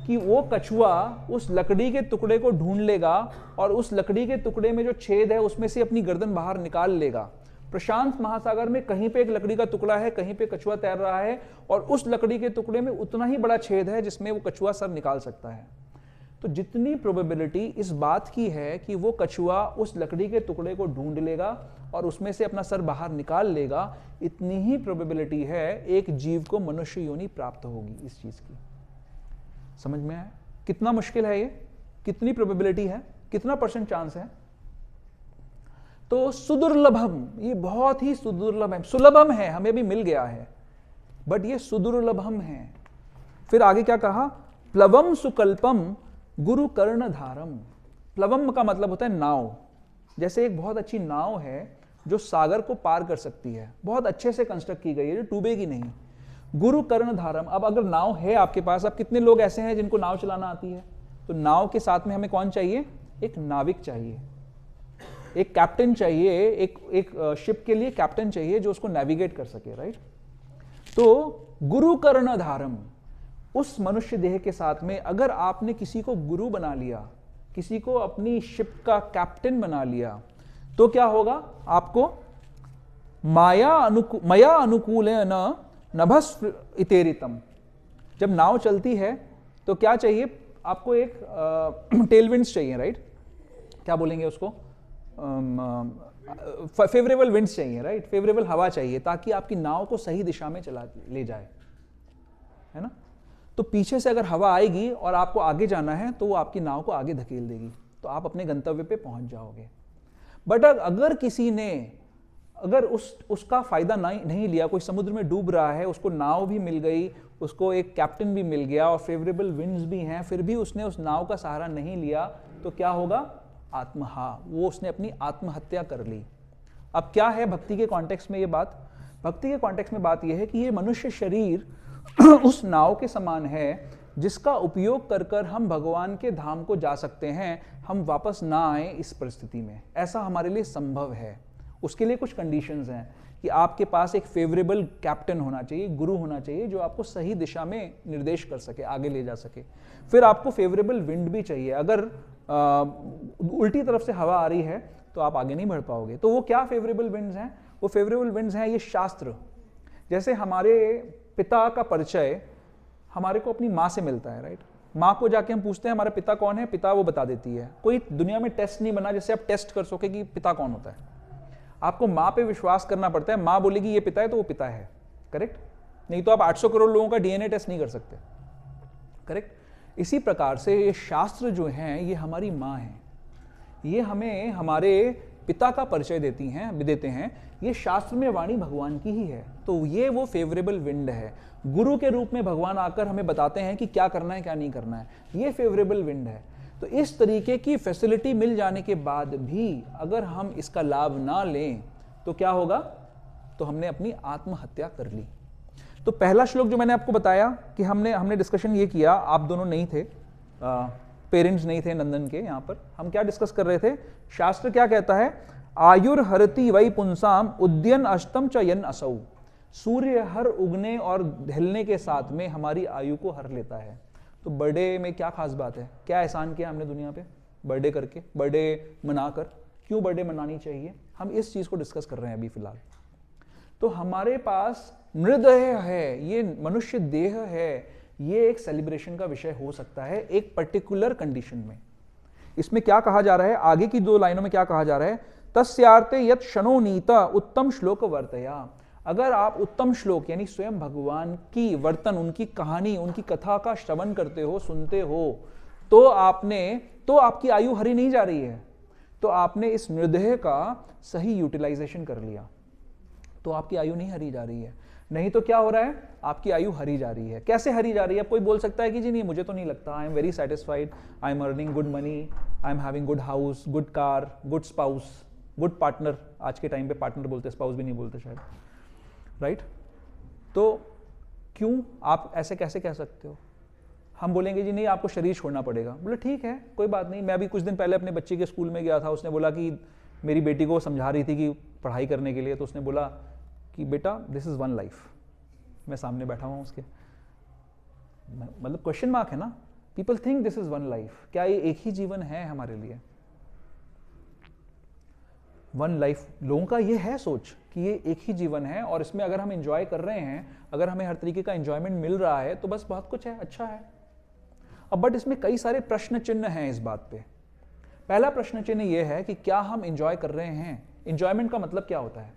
कि वो कछुआ उस लकड़ी के टुकड़े को ढूंढ लेगा और उस लकड़ी के टुकड़े में जो छेद है उसमें से अपनी गर्दन बाहर निकाल लेगा। प्रशांत महासागर में कहीं पे एक लकड़ी का टुकड़ा है, कहीं पे कछुआ तैर रहा है, और उस लकड़ी के टुकड़े में उतना ही बड़ा छेद है जिसमें वो कछुआ सर निकाल सकता है। तो जितनी प्रोबेबिलिटी इस बात की है कि वो कछुआ उस लकड़ी के टुकड़े को ढूंढ लेगा और उसमें से अपना सर बाहर निकाल लेगा, इतनी ही प्रोबेबिलिटी है एक जीव को मनुष्य योनि प्राप्त होगी। इस चीज की समझ में आया? कितना मुश्किल है ये, कितनी प्रोबेबिलिटी है, कितना % चांस है। तो सुदुर्लभम, ये बहुत ही सुदुर्लभ है। सुलभम है, हमें भी मिल गया है, बट ये सुदुर्लभम है। फिर आगे क्या कहा? प्लवम सुकल्पम गुरु कर्णधारम। प्लवम का मतलब होता है नाव। जैसे एक बहुत अच्छी नाव है जो सागर को पार कर सकती है, बहुत अच्छे से कंस्ट्रक्ट की गई है, जो डूबेगी नहीं। गुरु कर्णधारम, अब अगर नाव है आपके पास, अब कितने लोग ऐसे हैं जिनको नाव चलाना आती है? तो नाव के साथ में हमें कौन चाहिए? एक नाविक चाहिए, एक कैप्टन चाहिए, एक शिप के लिए कैप्टन चाहिए जो उसको नेविगेट कर सके, राइट। तो गुरु कर्णधारम, उस मनुष्य देह के साथ में अगर आपने किसी को गुरु बना लिया, किसी को अपनी शिप का कैप्टन बना लिया, तो क्या होगा? आपको मया अनुकूल न नभस इतेरितम। जब नाव चलती है तो क्या चाहिए आपको? एक टेलविंड्स चाहिए, राइट। क्या बोलेंगे उसको? फेवरेबल विंड्स चाहिए, राइट, फेवरेबल हवा चाहिए, ताकि आपकी नाव को सही दिशा में चला ले जाए, है ना। तो पीछे से अगर हवा आएगी और आपको आगे जाना है तो वो आपकी नाव को आगे धकेल देगी, तो आप अपने गंतव्य पे पहुंच जाओगे। बट अगर किसी ने अगर उसका फायदा नहीं लिया, कोई समुद्र में डूब रहा है, उसको नाव भी मिल गई, उसको एक कैप्टन भी मिल गया और फेवरेबल विंड्स भी हैं, फिर भी उसने उस नाव का सहारा नहीं लिया, तो क्या होगा? आत्महा, वो उसने अपनी आत्महत्या कर ली। अब क्या है भक्ति के कॉन्टेक्स्ट में ये बात? भक्ति के कॉन्टेक्स्ट में बात यह है कि ये मनुष्य शरीर उस नाव के समान है जिसका उपयोग कर कर हम भगवान के धाम को जा सकते हैं, हम वापस ना आए इस परिस्थिति में। ऐसा हमारे लिए संभव है। उसके लिए कुछ कंडीशंस हैं कि आपके पास एक फेवरेबल कैप्टन होना चाहिए, गुरु होना चाहिए जो आपको सही दिशा में निर्देश कर सके, आगे ले जा सके। फिर आपको फेवरेबल विंड भी चाहिए। अगर उल्टी तरफ से हवा आ रही है तो आप आगे नहीं बढ़ पाओगे। तो वो क्या फेवरेबल विंड्स हैं? वो फेवरेबल विंड्स हैं ये शास्त्र। जैसे हमारे पिता का परिचय हमारे को अपनी माँ से मिलता है, राइट? माँ को जाके हम पूछते हैं हमारा पिता कौन है, पिता वो बता देती है। कोई दुनिया में टेस्ट नहीं बना जिससे आप टेस्ट कर सके कि पिता कौन होता है। आपको माँ पे विश्वास करना पड़ता है, माँ बोलेगी ये पिता है तो वो पिता है, करेक्ट? नहीं तो आप 800 करोड़ लोगों का डीएनए टेस्ट नहीं कर सकते, करेक्ट? इसी प्रकार से ये शास्त्र जो हैं ये हमारी माँ हैं, ये हमें हमारे पिता का परिचय देते हैं। ये शास्त्र में वाणी भगवान की ही है, तो ये वो फेवरेबल विंड है। गुरु के रूप में भगवान आकर हमें बताते हैं कि क्या करना है क्या नहीं करना है, ये फेवरेबल विंड है। तो इस तरीके की फैसिलिटी मिल जाने के बाद भी अगर हम इसका लाभ ना लें तो क्या होगा? तो हमने अपनी आत्महत्या कर ली। तो पहला श्लोक जो मैंने आपको बताया कि हमने डिस्कशन ये किया, आप दोनों नहीं थे, पेरेंट्स नहीं थे नंदन के, यहाँ पर हम क्या डिस्कस कर रहे थे? शास्त्र क्या कहता है? आयुर्हरति वै पुंसाम उद्यन अष्टम च यन असौ। सूर्य हर उगने और ढलने के साथ में हमारी आयु को हर लेता है। तो बर्थडे में क्या खास बात है? क्या एहसान किया हमने दुनिया पे बर्थडे करके, बर्थडे मनाकर? क्यों बर्थडे मनानी चाहिए? हम इस चीज को डिस्कस कर रहे हैं अभी फिलहाल। तो हमारे पास मृददेह है, ये मनुष्य देह है, ये एक सेलिब्रेशन का विषय हो सकता है एक पर्टिकुलर कंडीशन में। इसमें क्या कहा जा रहा है? आगे की 2 लाइनों में क्या कहा जा रहा है? तस्यार्थे यत् शनो नीता उत्तम श्लोक वर्तया। अगर आप उत्तम श्लोक यानी स्वयं भगवान की वर्तन, उनकी कहानी, उनकी कथा का श्रवण करते हो, सुनते हो, तो आपकी आयु हरी नहीं जा रही है, तो आपने इस मृददेह का सही यूटिलाइजेशन कर लिया, तो आपकी आयु नहीं हरी जा रही है। नहीं तो क्या हो रहा है? आपकी आयु हरी जा रही है। कैसे हरी जा रही है? कोई बोल सकता है कि जी नहीं, मुझे तो नहीं लगता, I am very satisfied, I am earning good money, I am having good house, good car, good spouse, good partner. आज के टाइम पे पार्टनर बोलते, स्पाउस भी नहीं बोलते शायद, राइट? तो क्यों आप ऐसे कैसे कह सकते हो? हम बोलेंगे जी नहीं, आपको शरीर छोड़ना पड़ेगा। बोले ठीक है, कोई बात नहीं। मैं भी कुछ दिन पहले अपने बच्चे के स्कूल में गया था, उसने बोला कि मेरी बेटी को समझा रही थी कि पढ़ाई करने के लिए, तो उसने बोला कि बेटा दिस इज वन लाइफ। मैं सामने बैठा हुआ उसके, मतलब क्वेश्चन मार्क है ना। People think this is one life. क्या ये एक ही जीवन है हमारे लिए? वन लाइफ, लोगों का ये है सोच कि ये एक ही जीवन है और इसमें अगर हम एंजॉय कर रहे हैं, अगर हमें हर तरीके का एंजॉयमेंट मिल रहा है तो बस बहुत कुछ है, अच्छा है। अब बट इसमें कई सारे प्रश्न चिन्ह हैं इस बात पे। पहला प्रश्न चिन्ह ये है कि क्या हम एंजॉय कर रहे हैं? एंजॉयमेंट का मतलब क्या होता है?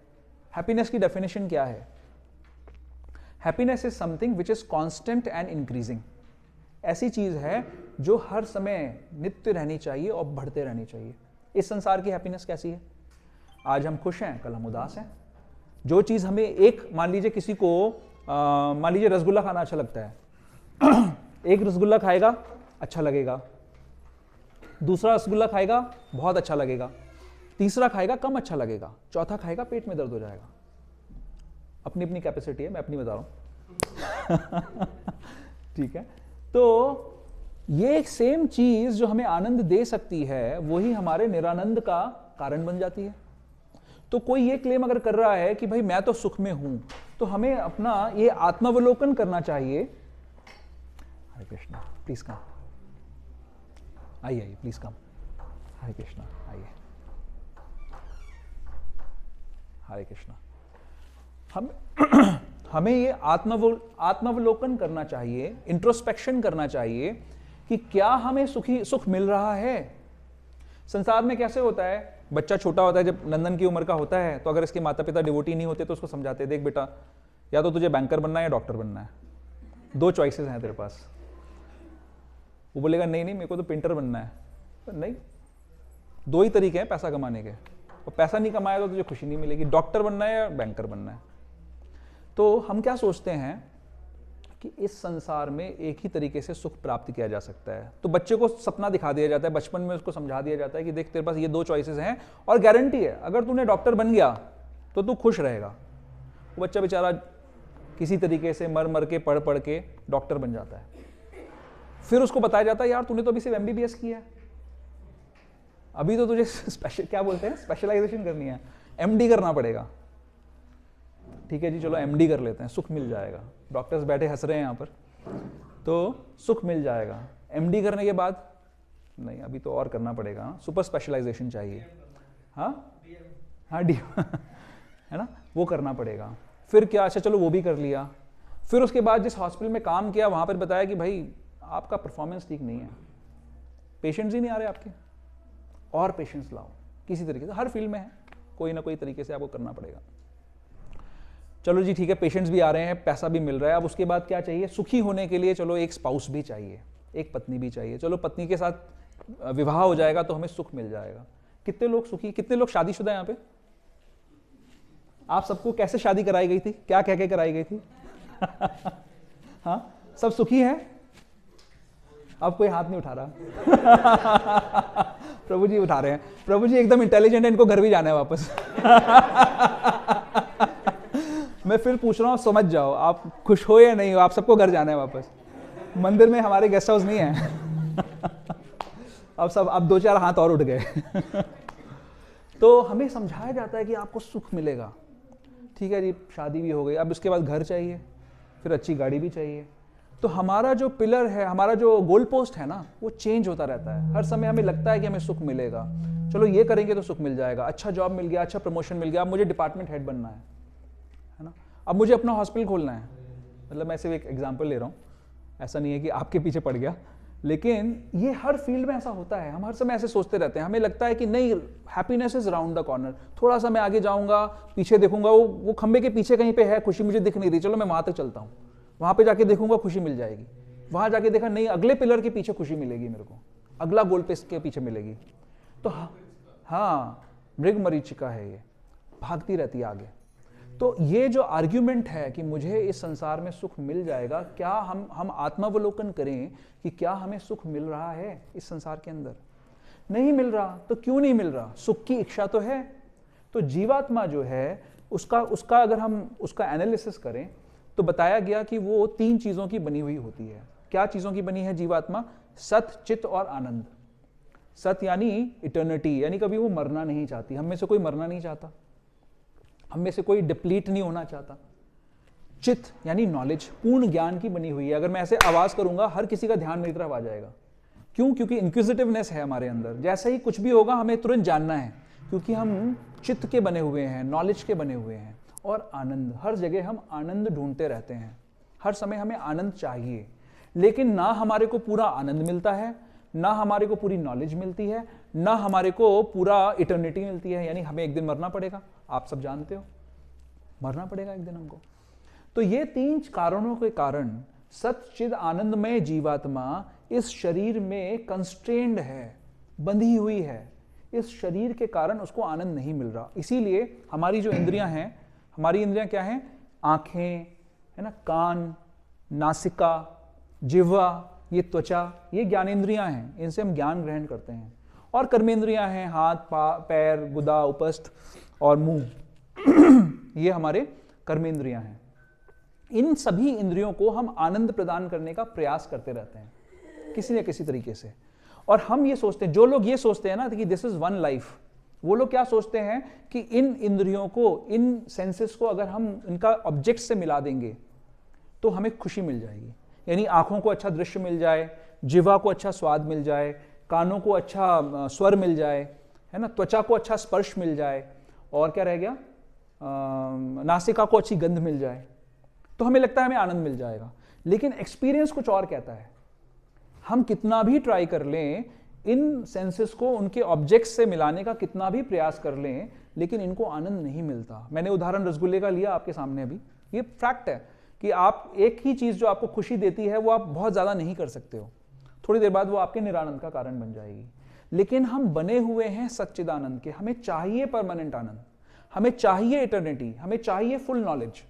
हैप्पीनेस की डेफिनेशन क्या है? Happiness is something which is constant and increasing. ऐसी चीज है जो हर समय नित्य रहनी चाहिए और बढ़ते रहनी चाहिए। इस संसार की हैप्पीनेस कैसी है? आज हम खुश हैं, कल हम उदास हैं। जो चीज हमें एक, मान लीजिए किसी को मान लीजिए रसगुल्ला खाना अच्छा लगता है एक रसगुल्ला खाएगा अच्छा लगेगा, दूसरा रसगुल्ला खाएगा बहुत अच्छा लगेगा, तीसरा खाएगा कम अच्छा लगेगा, चौथा खाएगा पेट में दर्द हो जाएगा। अपनी अपनी कैपेसिटी है, मैं अपनी बता रहा हूं ठीक है। तो ये एक सेम चीज जो हमें आनंद दे सकती है वही हमारे निरानंद का कारण बन जाती है। तो कोई ये क्लेम अगर कर रहा है कि भाई मैं तो सुख में हूं, तो हमें अपना ये आत्मावलोकन करना चाहिए। हरे कृष्णा, प्लीज कम, आइए प्लीज कम। हरे कृष्णा, आइए। हरे कृष्णा। हमें ये आत्मावलोकन करना चाहिए, इंट्रोस्पेक्शन करना चाहिए कि क्या हमें सुख मिल रहा है। संसार में कैसे होता है, बच्चा छोटा होता है, जब नंदन की उम्र का होता है, तो अगर इसके माता पिता डिवोटी नहीं होते तो उसको समझाते, देख बेटा या तो तुझे बैंकर बनना है या डॉक्टर बनना है, 2 चॉइसेस हैं तेरे पास। वो बोलेगा नहीं नहीं मेरे को तो पेंटर बनना है। तो नहीं, 2 ही तरीके हैं पैसा कमाने के, और पैसा नहीं कमाया तो तुझे खुशी नहीं मिलेगी, डॉक्टर बनना है या बैंकर बनना है। तो हम क्या सोचते हैं कि इस संसार में एक ही तरीके से सुख प्राप्त किया जा सकता है। तो बच्चे को सपना दिखा दिया जाता है, बचपन में उसको समझा दिया जाता है कि देख तेरे पास ये 2 चॉइसेस हैं और गारंटी है अगर तूने डॉक्टर बन गया तो तू खुश रहेगा। वो बच्चा बेचारा किसी तरीके से मर मर के पढ़ के डॉक्टर बन जाता है। फिर उसको बताया जाता है यार तूने तो अभी सिर्फ MBBS किया है, अभी तो तुझे क्या बोलते हैं स्पेशलाइजेशन करनी है, MD करना पड़ेगा। ठीक है जी, चलो MD कर लेते हैं, सुख मिल जाएगा। डॉक्टर्स बैठे हंस रहे हैं यहाँ पर, तो सुख मिल जाएगा। MD करने के बाद नहीं, अभी तो और करना पड़ेगा, सुपर स्पेशलाइजेशन चाहिए। हाँ हाँ डी है ना, वो करना पड़ेगा। फिर क्या, अच्छा चलो वो भी कर लिया। फिर उसके बाद जिस हॉस्पिटल में काम किया वहाँ पर बताया कि भाई आपका परफॉर्मेंस ठीक नहीं है, पेशेंट्स ही नहीं आ रहे आपके, और पेशेंट्स लाओ। किसी तरीके से हर फील्ड में है, कोई ना कोई तरीके से आपको करना पड़ेगा। चलो जी ठीक है, पेशेंट्स भी आ रहे हैं, पैसा भी मिल रहा है, अब उसके बाद क्या चाहिए? सुखी होने के लिए चलो एक स्पाउस भी चाहिए, एक पत्नी भी चाहिए। चलो पत्नी के साथ विवाह हो जाएगा तो हमें सुख मिल जाएगा। कितने लोग सुखी, कितने लोग शादीशुदा यहाँ पे? आप सबको कैसे शादी कराई गई थी, क्या कह के कराई गई थी? हाँ, सब सुखी हैं? अब कोई हाथ नहीं उठा रहा। प्रभु जी उठा रहे हैं। प्रभु जी एकदम इंटेलिजेंट है, इनको घर भी जाना है वापस। मैं फिर पूछ रहा हूँ, समझ जाओ, आप खुश हो या नहीं हो, आप सबको घर जाना है वापस। मंदिर में हमारे गेस्ट हाउस नहीं है। अब 2-4 हाथ और उठ गए। तो हमें समझाया जाता है कि आपको सुख मिलेगा। ठीक है जी, शादी भी हो गई, अब उसके बाद घर चाहिए, फिर अच्छी गाड़ी भी चाहिए। तो हमारा जो पिलर है, हमारा जो गोल पोस्ट है ना, वो चेंज होता रहता है। हर समय हमें लगता है कि हमें सुख मिलेगा, चलो ये करेंगे तो सुख मिल जाएगा, अच्छा जॉब मिल गया, अच्छा प्रमोशन मिल गया, अब मुझे डिपार्टमेंट हेड बनना है ना, अब मुझे अपना हॉस्पिटल खोलना है। मतलब मैं सिर्फ एक एग्जाम्पल ले रहा हूँ, ऐसा नहीं है कि आपके पीछे पड़ गया, लेकिन ये हर फील्ड में ऐसा होता है। हम हर समय ऐसे सोचते रहते हैं, हमें लगता है कि नहीं, happiness is round the corner, थोड़ा सा मैं आगे जाऊंगा, पीछे देखूंगा, वो खंबे के पीछे कहीं पे है खुशी, मुझे दिख नहीं रही, चलो मैं वहां तक चलता हूँ, वहां पे जाके देखूंगा खुशी मिल जाएगी। वहां जाके देखा नहीं, अगले पिलर के पीछे खुशी मिलेगी मेरे को, अगला गोल पे के पीछे मिलेगी। तो हाँ, मृग मरीचिका है, ये भागती रहती है आगे। तो ये जो आर्ग्यूमेंट है कि मुझे इस संसार में सुख मिल जाएगा, क्या हम आत्मावलोकन करें कि क्या हमें सुख मिल रहा है इस संसार के अंदर? नहीं मिल रहा। तो क्यों नहीं मिल रहा? सुख की इच्छा तो है। तो जीवात्मा जो है उसका अगर हम उसका एनालिसिस करें तो बताया गया कि वो 3 चीजों की बनी हुई होती है। क्या चीजों की बनी है जीवात्मा? सत, चित और आनंद। सत यानी इटर्निटी, यानी कभी वो मरना नहीं चाहती। हम में से कोई मरना नहीं चाहता, हम में से कोई डिप्लीट नहीं होना चाहता। चित यानी नॉलेज, पूर्ण ज्ञान की बनी हुई है। अगर मैं ऐसे आवाज करूंगा, हर किसी का ध्यान मेरी तरफ आ जाएगा। क्यों? क्योंकि इंक्विजिटिवनेस है हमारे अंदर। जैसे ही कुछ भी होगा हमें तुरंत जानना है, क्योंकि हम चित्त के बने हुए हैं, नॉलेज के बने हुए हैं। और आनंद, हर जगह हम आनंद ढूंढते रहते हैं, हर समय हमें आनंद चाहिए। लेकिन ना हमारे को पूरा आनंद मिलता है, ना हमारे को पूरी नॉलेज मिलती है, ना हमारे को पूरा इटर्निटी मिलती है। यानी हमें एक दिन मरना पड़ेगा, आप सब जानते हो, मरना पड़ेगा एक दिन हमको। तो ये 3 कारणों के कारण सच्चिद आनंदमय जीवात्मा इस शरीर में कंस्ट्रेंड है, बंधी हुई है। इस शरीर के कारण उसको आनंद नहीं मिल रहा। इसीलिए हमारी जो इंद्रियां हैं, हमारी इंद्रियां क्या हैं? आंखें है ना, कान, नासिका, जिह्वा, ये त्वचा, ये ज्ञानेंद्रियां हैं, इनसे हम ज्ञान ग्रहण करते हैं। और कर्मेंद्रियां हैं, हाथ, पैर, गुदा, उपस्थ और मुंह। ये हमारे कर्मेंद्रियां हैं। इन सभी इंद्रियों को हम आनंद प्रदान करने का प्रयास करते रहते हैं किसी न किसी तरीके से। और हम ये सोचते हैं, जो लोग ये सोचते हैं ना कि दिस इज वन लाइफ, वो लोग क्या सोचते हैं कि इन इंद्रियों को, इन सेंसेस को अगर हम इनका ऑब्जेक्ट से मिला देंगे तो हमें खुशी मिल जाएगी। यानी आंखों को अच्छा दृश्य मिल जाए, जिह्वा को अच्छा स्वाद मिल जाए, कानों को अच्छा स्वर मिल जाए, है ना, त्वचा को अच्छा स्पर्श मिल जाए, और क्या रह गया, नासिका को अच्छी गंध मिल जाए, तो हमें लगता है हमें आनंद मिल जाएगा। लेकिन एक्सपीरियंस कुछ और कहता है। हम कितना भी ट्राई कर लें, इन सेंसेस को उनके ऑब्जेक्ट्स से मिलाने का कितना भी प्रयास कर लें, लेकिन इनको आनंद नहीं मिलता। मैंने उदाहरण रसगुल्ले का लिया आपके सामने अभी। ये फैक्ट है कि आप एक ही चीज जो आपको खुशी देती है वो आप बहुत ज्यादा नहीं कर सकते हो, थोड़ी देर बाद वो आपके निरानंद का कारण बन जाएगी। लेकिन हम बने हुए हैं सच्चिदानंद के, हमें चाहिए परमानेंट आनंद, हमें चाहिए इटर्निटी, हमें चाहिए फुल नॉलेज।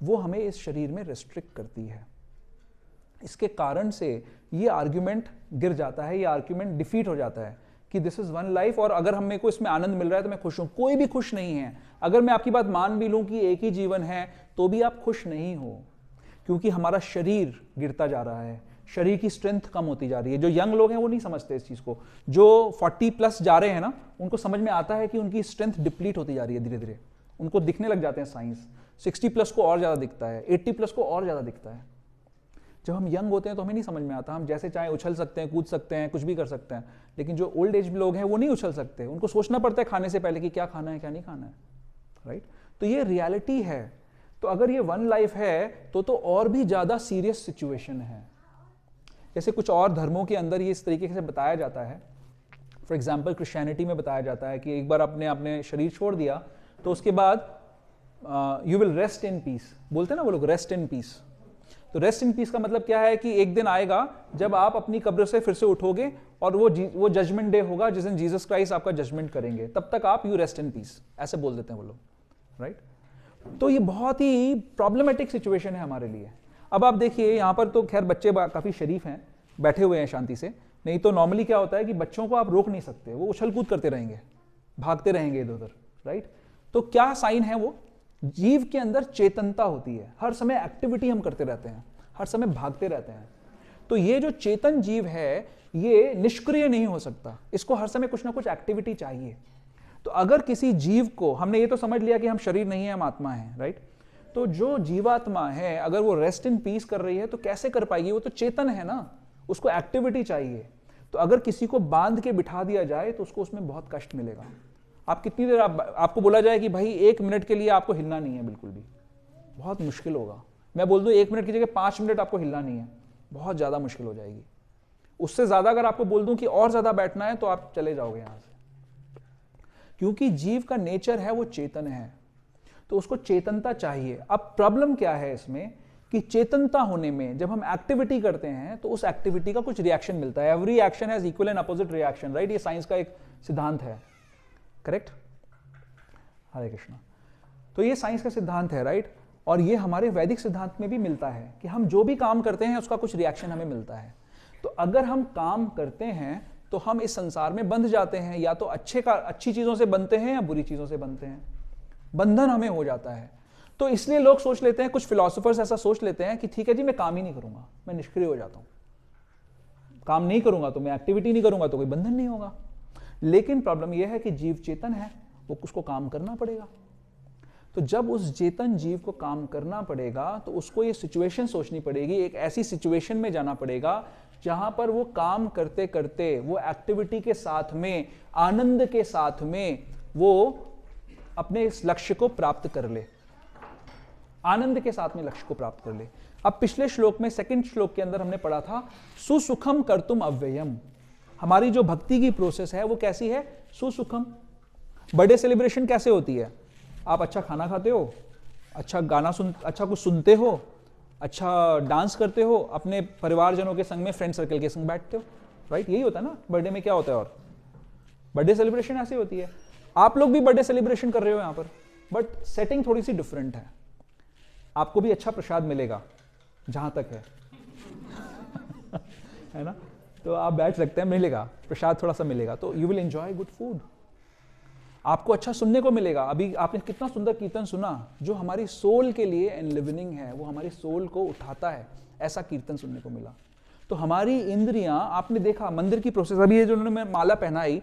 वो हमें इस शरीर में रेस्ट्रिक्ट करती है। इसके कारण से ये आर्ग्यूमेंट गिर जाता है, ये आर्ग्यूमेंट डिफीट हो जाता है कि दिस इज वन लाइफ, और अगर हमें को इसमें आनंद मिल रहा है तो मैं खुश हूं। कोई भी खुश नहीं है। अगर मैं आपकी बात मान भी लूं कि एक ही जीवन है, तो भी आप खुश नहीं हो, क्योंकि हमारा शरीर गिरता जा रहा है, शरीर की स्ट्रेंथ कम होती जा रही है। जो यंग लोग हैं वो नहीं समझते इस चीज को, जो 40+ जा रहे हैं ना, उनको समझ में आता है कि उनकी स्ट्रेंथ डिप्लीट होती जा रही है धीरे धीरे। उनको दिखने लग जाते हैं साइंस। 60+ को और ज्यादा दिखता है, 80+ को और ज्यादा दिखता है। जब हम यंग होते हैं तो हमें नहीं समझ में आता, हम जैसे चाहे उछल सकते हैं, कूद सकते हैं, कुछ भी कर सकते हैं। लेकिन जो ओल्ड एज लोग हैं वो नहीं उछल सकते, उनको सोचना पड़ता है खाने से पहले कि क्या खाना है क्या नहीं खाना है, राइट। तो ये रियलिटी है। तो अगर ये वन लाइफ है तो और भी ज़्यादा सीरियस सिचुएशन है। जैसे कुछ और धर्मों के अंदर ये इस तरीके से बताया जाता है। फॉर एग्जाम्पल क्रिश्चियनिटी में बताया जाता है कि एक बार आपने शरीर छोड़ दिया तो उसके बाद you will rest in peace, बोलते हैं ना वो लोग, रेस्ट इन पीस। तो रेस्ट इन पीस का मतलब क्या है कि एक दिन आएगा जब आप अपनी कब्र से फिर से उठोगे और वो जजमेंट डे होगा जिस दिन जीसस क्राइस्ट आपका जजमेंट करेंगे, तब तक आप यू रेस्ट इन पीस, ऐसे बोल देते हैं वो लोग, राइट। तो ये बहुत ही प्रॉब्लमेटिक सिचुएशन है हमारे लिए। अब आप देखिए यहाँ पर तो खैर बच्चे काफ़ी शरीफ हैं, बैठे हुए हैं शांति से, नहीं तो नॉर्मली क्या होता है कि बच्चों को आप रोक नहीं सकते, वो उछल कूद करते रहेंगे, भागते रहेंगे इधर उधर, राइट। तो क्या साइन है वो? जीव के अंदर चेतनता होती है, हर समय एक्टिविटी हम करते रहते हैं, हर समय भागते रहते हैं। तो ये जो चेतन जीव है ये निष्क्रिय नहीं हो सकता, इसको हर समय कुछ ना कुछ एक्टिविटी चाहिए। तो अगर किसी जीव को, हमने ये तो समझ लिया कि हम शरीर नहीं है, हम आत्मा है, राइट। तो जो जीवात्मा है अगर वो रेस्ट इन पीस कर रही है तो कैसे कर पाएगी? वो तो चेतन है ना, उसको एक्टिविटी चाहिए। तो अगर किसी को बांध के बिठा दिया जाए तो उसको उसमें बहुत कष्ट मिलेगा। आप कितनी देर आपको बोला जाए कि भाई 1 मिनट के लिए आपको हिलना नहीं है, बिल्कुल भी, बहुत मुश्किल होगा। मैं बोल दूं 1 मिनट की जगह 5 मिनट आपको हिलना नहीं है, बहुत ज़्यादा मुश्किल हो जाएगी। उससे ज़्यादा अगर आपको बोल दूं कि और ज़्यादा बैठना है तो आप चले जाओगे यहाँ से, क्योंकि जीव का नेचर है वो चेतन है, तो उसको चेतनता चाहिए। अब प्रॉब्लम क्या है इसमें कि चेतनता होने में जब हम एक्टिविटी करते हैं तो उस एक्टिविटी का कुछ रिएक्शन मिलता है। Every action has equal and opposite reaction, right. ये साइंस का एक सिद्धांत है, करेक्ट। हरे कृष्णा। तो ये साइंस का सिद्धांत है, राइट। और ये हमारे वैदिक सिद्धांत में भी मिलता है कि हम जो भी काम करते हैं उसका कुछ रिएक्शन हमें मिलता है। तो अगर हम काम करते हैं तो हम इस संसार में बंध जाते हैं, या तो अच्छी चीजों से बनते हैं या बुरी चीजों से बनते हैं, बंधन हमें हो जाता है। तो इसलिए लोग सोच लेते हैं, कुछ फिलोसोफर्स ऐसा सोच लेते हैं कि ठीक है जी मैं काम ही नहीं करूंगा, मैं निष्क्रिय हो जाता हूं, काम नहीं करूंगा तो मैं एक्टिविटी नहीं करूंगा तो कोई बंधन नहीं होगा। लेकिन प्रॉब्लम यह है कि जीव चेतन है, वो उसको काम करना पड़ेगा। तो जब उस चेतन जीव को काम करना पड़ेगा तो उसको ये सिचुएशन सोचनी पड़ेगी, एक ऐसी सिचुएशन में जाना पड़ेगा जहां पर वो काम करते करते, वो एक्टिविटी के साथ में, आनंद के साथ में वो अपने इस लक्ष्य को प्राप्त कर ले, आनंद के साथ में लक्ष्य को प्राप्त कर ले। अब पिछले श्लोक में, सेकंड श्लोक के अंदर हमने पढ़ा था सुसुखम कर्तुम अव्ययम। हमारी जो भक्ति की प्रोसेस है वो कैसी है? सुसुखम। बर्थडे सेलिब्रेशन कैसे होती है? आप अच्छा खाना खाते हो, अच्छा गाना अच्छा कुछ सुनते हो, अच्छा डांस करते हो, अपने परिवारजनों के संग में, फ्रेंड सर्कल के संग बैठते हो, राइट। यही होता है ना बर्थडे में। क्या होता है और बर्थडे सेलिब्रेशन ऐसे होती है। आप लोग भी बर्थडे सेलिब्रेशन कर रहे हो यहाँ पर, बट सेटिंग थोड़ी सी डिफरेंट है। आपको भी अच्छा प्रसाद मिलेगा जहां तक है है ना। तो आप बैठ सकते हैं, मिलेगा प्रसाद, थोड़ा सा मिलेगा, तो you will enjoy good food. आपको अच्छा सुनने को मिलेगा। अभी आपने कितना सुंदर कीर्तन सुना जो हमारी सोल के लिए एनलिवनिंग है, वो हमारी सोल को उठाता है, ऐसा कीर्तन सुनने को मिला। तो हमारी इंद्रियां, आपने देखा मंदिर की प्रोसेस, अभी ये जो उन्होंने माला पहनाई,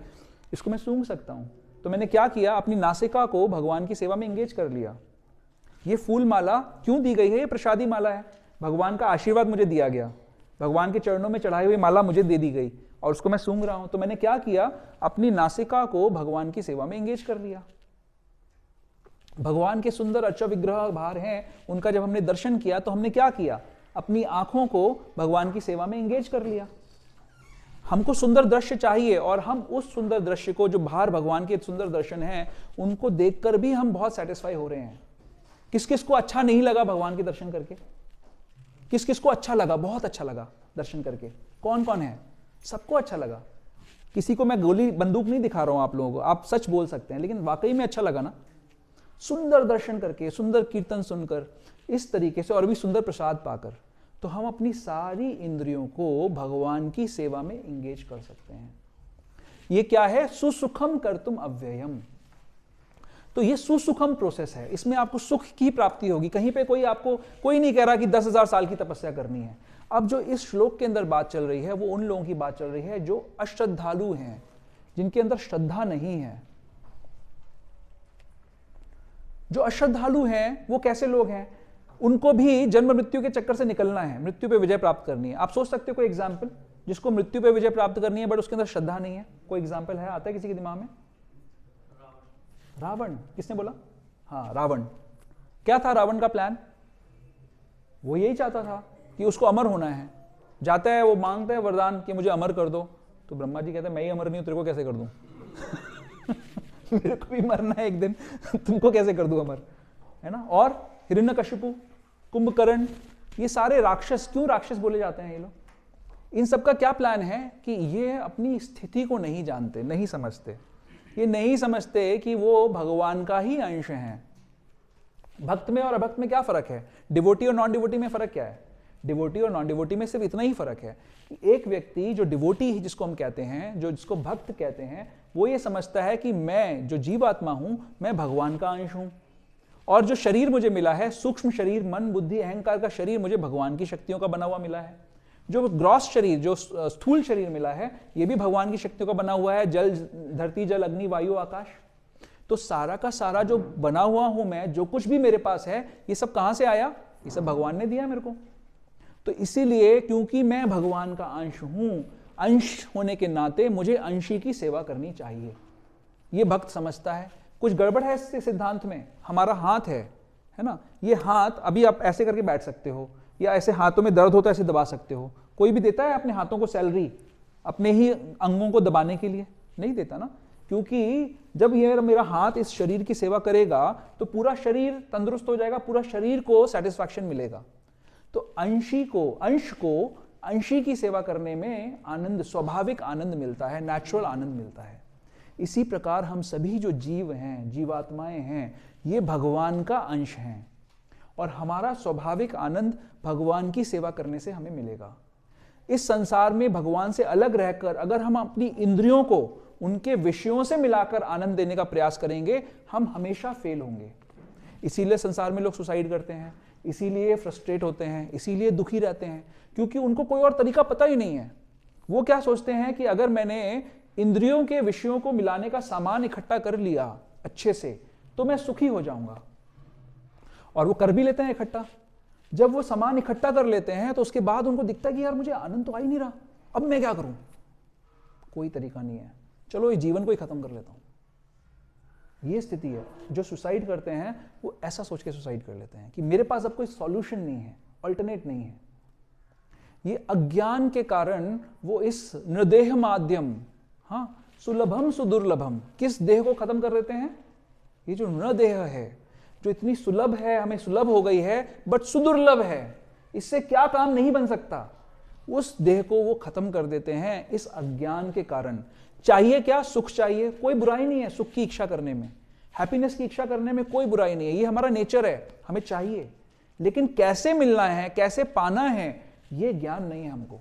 इसको मैं सूंघ सकता हूं। तो मैंने क्या किया, अपनी नासिका को भगवान की सेवा में एंगेज कर लिया। ये फूल माला क्यों दी गई है? ये प्रसादी माला है, भगवान का आशीर्वाद मुझे दिया गया, भगवान के चरणों में चढ़ाई हुई माला मुझे दे दी गई और उसको मैं सूंघ रहा हूं। तो मैंने क्या किया, अपनी नासिका को भगवान की सेवा में एंगेज कर लिया। भगवान के सुंदर अर्चा विग्रह बाहर हैं, उनका जब हमने दर्शन किया तो हमने क्या किया, अपनी आंखों को भगवान की सेवा में एंगेज कर लिया। हमको सुंदर दृश्य चाहिए और हम उस सुंदर दृश्य को, जो बाहर भगवान के सुंदर दर्शन हैं, उनको देखकर भी हम बहुत सेटिस्फाई हो रहे हैं। किस किस को अच्छा नहीं लगा भगवान के दर्शन करके? किस किस को अच्छा लगा? बहुत अच्छा लगा दर्शन करके। कौन कौन है? सबको अच्छा लगा। किसी को मैं गोली बंदूक नहीं दिखा रहा हूं आप लोगों को, आप सच बोल सकते हैं, लेकिन वाकई में अच्छा लगा ना, सुंदर दर्शन करके, सुंदर कीर्तन सुनकर, इस तरीके से, और भी सुंदर प्रसाद पाकर। तो हम अपनी सारी इंद्रियों को भगवान की सेवा में एंगेज कर सकते हैं। ये क्या है? सुसुखम कर्तुम अव्ययम। तो ये सुसुखम प्रोसेस है, इसमें आपको सुख की प्राप्ति होगी। कहीं पे कोई नहीं कह रहा कि 10,000 साल की तपस्या करनी है। अब जो इस श्लोक के अंदर बात चल रही है वो उन लोगों की बात चल रही है जो अश्रद्धालु हैं, जिनके अंदर श्रद्धा नहीं है। जो अश्रद्धालु हैं वो कैसे लोग हैं? उनको भी जन्म मृत्यु के चक्कर से निकलना है, मृत्यु पे विजय प्राप्त करनी है। आप सोच सकते हो कोई एग्जाम्पल जिसको मृत्यु पे विजय प्राप्त करनी है बट उसके अंदर श्रद्धा नहीं है? कोई एग्जाम्पल है, आता है किसी के दिमाग में? रावण। किसने बोला? हाँ, रावण। क्या था रावण का प्लान? वो यही चाहता था कि उसको अमर होना है। जाता है, वो मांगता है वरदान कि मुझे अमर कर दो, तो ब्रह्मा जी कहते हैं मैं ही अमर नहीं हूं, तेरे को कैसे कर दूं? मेरे को भी मरना है एक दिन, तुमको कैसे कर दूं अमर, है ना? और हिरण्यकशिपु, कुंभकर्ण, ये सारे राक्षस, क्यों राक्षस बोले जाते हैं ये लोग? इन सब का क्या प्लान है कि ये अपनी स्थिति को नहीं जानते, नहीं समझते। ये नहीं समझते कि वो भगवान का ही अंश हैं। भक्त में और अभक्त में क्या फर्क है? डिवोटी और नॉन डिवोटी में फर्क क्या है? डिवोटी और नॉन डिवोटी में सिर्फ इतना ही फर्क है कि एक व्यक्ति जो डिवोटी जिसको हम कहते हैं, जो जिसको भक्त कहते हैं, वो ये समझता है कि मैं जो जीवात्मा हूं, मैं भगवान का अंश हूं, और जो शरीर मुझे मिला है, सूक्ष्म शरीर, मन, बुद्धि, अहंकार का शरीर, मुझे भगवान की शक्तियों का बना हुआ मिला है। जो ग्रॉस शरीर, जो स्थूल शरीर मिला है, ये भी भगवान की शक्तियों का बना हुआ है, जल, धरती, जल, अग्नि, वायु, आकाश। तो सारा का सारा जो बना हुआ हूं मैं, जो कुछ भी मेरे पास है, ये सब कहां से आया? ये सब भगवान ने दिया मेरे को। तो इसीलिए क्योंकि मैं भगवान का अंश हूं, अंश होने के नाते मुझे अंशी की सेवा करनी चाहिए। ये भक्त समझता है। कुछ गड़बड़ है इससे सिद्धांत में। हमारा हाथ है ना? ये हाथ अभी आप ऐसे करके बैठ सकते हो, या ऐसे हाथों में दर्द होता है ऐसे दबा सकते हो। कोई भी देता है अपने हाथों को सैलरी अपने ही अंगों को दबाने के लिए? नहीं देता ना, क्योंकि जब ये मेरा हाथ इस शरीर की सेवा करेगा तो पूरा शरीर तंदुरुस्त हो जाएगा, पूरा शरीर को सेटिस्फैक्शन मिलेगा। तो अंश को अंशी की सेवा करने में आनंद, स्वाभाविक आनंद मिलता है, नेचुरल आनंद मिलता है। इसी प्रकार हम सभी जो जीव हैं, जीवात्माएं हैं, ये भगवान का अंश हैं, और हमारा स्वाभाविक आनंद भगवान की सेवा करने से हमें मिलेगा। इस संसार में भगवान से अलग रहकर अगर हम अपनी इंद्रियों को उनके विषयों से मिलाकर आनंद देने का प्रयास करेंगे, हम हमेशा फेल होंगे। इसीलिए संसार में लोग सुसाइड करते हैं, इसीलिए फ्रस्ट्रेट होते हैं, इसीलिए दुखी रहते हैं, क्योंकि उनको कोई और तरीका पता ही नहीं है। वो क्या सोचते हैं कि अगर मैंने इंद्रियों के विषयों को मिलाने का सामान इकट्ठा कर लिया अच्छे से, तो मैं सुखी हो जाऊंगा। और वो कर भी लेते हैं इकट्ठा। जब वो सामान इकट्ठा कर लेते हैं तो उसके बाद उनको दिखता है कि यार मुझे आनंद तो आ ही नहीं रहा, अब मैं क्या करूं? कोई तरीका नहीं है, चलो ये जीवन को ही खत्म कर लेता हूं। ये स्थिति है। जो सुसाइड करते हैं वो ऐसा सोच के सुसाइड कर लेते हैं कि मेरे पास अब कोई सॉल्यूशन नहीं है, अल्टरनेट नहीं है। ये अज्ञान के कारण वो इस निर्देह माध्यम, हाँ, सुलभम सुदुर्लभम, किस देह को खत्म कर देते हैं? ये जो निर्देह है, जो इतनी सुलभ है, हमें सुलभ हो गई है, बट सुदुर्लभ है, इससे क्या काम नहीं बन सकता, उस देह को वो खत्म कर देते हैं इस अज्ञान के कारण। चाहिए क्या? सुख चाहिए, कोई बुराई नहीं है सुख की इच्छा करने में, हैप्पीनेस की इच्छा करने में कोई बुराई नहीं है, ये हमारा नेचर है, हमें चाहिए। लेकिन कैसे मिलना है, कैसे पाना है, ये ज्ञान नहीं है हमको,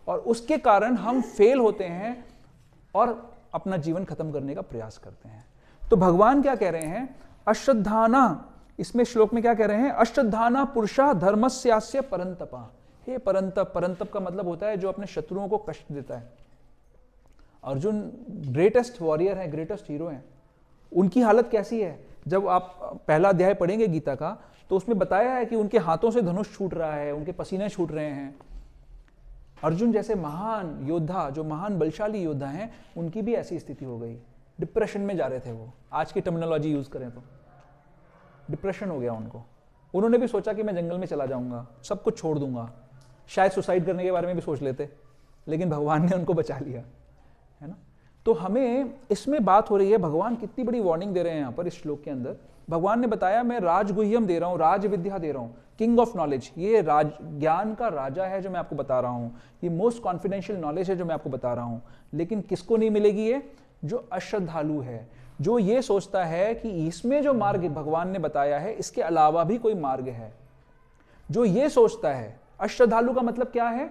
और उसके कारण हम फेल होते हैं और अपना जीवन खत्म करने का प्रयास करते हैं। तो भगवान क्या कह रहे हैं? अश्रद्धाना, इसमें श्लोक में क्या कह रहे हैं? अश्रद्धाना पुरुषा धर्मस्यास्य परंतपा। हे परंतप, परंतप का मतलब होता है जो अपने शत्रुओं को कष्ट देता है। अर्जुन ग्रेटेस्ट वॉरियर है, ग्रेटेस्ट हीरो है। उनकी हालत कैसी है? जब आप पहला अध्याय पढ़ेंगे गीता का तो उसमें बताया है कि उनके हाथों से धनुष छूट रहा है, उनके पसीने छूट रहे हैं। अर्जुन जैसे महान योद्धा, जो महान बलशाली योद्धा हैं, उनकी भी ऐसी स्थिति हो गई। डिप्रेशन में जा रहे थे वो, आज की टर्मिनोलॉजी यूज करें तो डिप्रेशन हो गया उनको। उन्होंने भी सोचा कि मैं जंगल में चला जाऊंगा, सब कुछ छोड़ दूंगा, शायद सुसाइड करने के बारे में भी सोच लेते, लेकिन भगवान ने उनको बचा लिया, है ना। तो हमें इसमें बात हो रही है, भगवान कितनी बड़ी वार्निंग दे रहे हैं यहाँ पर इस श्लोक के अंदर। भगवान ने बताया मैं राजगुह्यम दे रहा हूँ, राज विद्या दे रहा हूँ, किंग ऑफ नॉलेज, ये राज ज्ञान का राजा है जो मैं आपको बता रहा हूँ, ये मोस्ट कॉन्फिडेंशियल नॉलेज है जो मैं आपको बता रहा हूँ। लेकिन किसको नहीं मिलेगी ये? जो अश्रद्धालु है, जो ये सोचता है कि इसमें जो मार्ग भगवान ने बताया है इसके अलावा भी कोई मार्ग है, जो ये सोचता है। अश्रद्धालु का मतलब क्या है?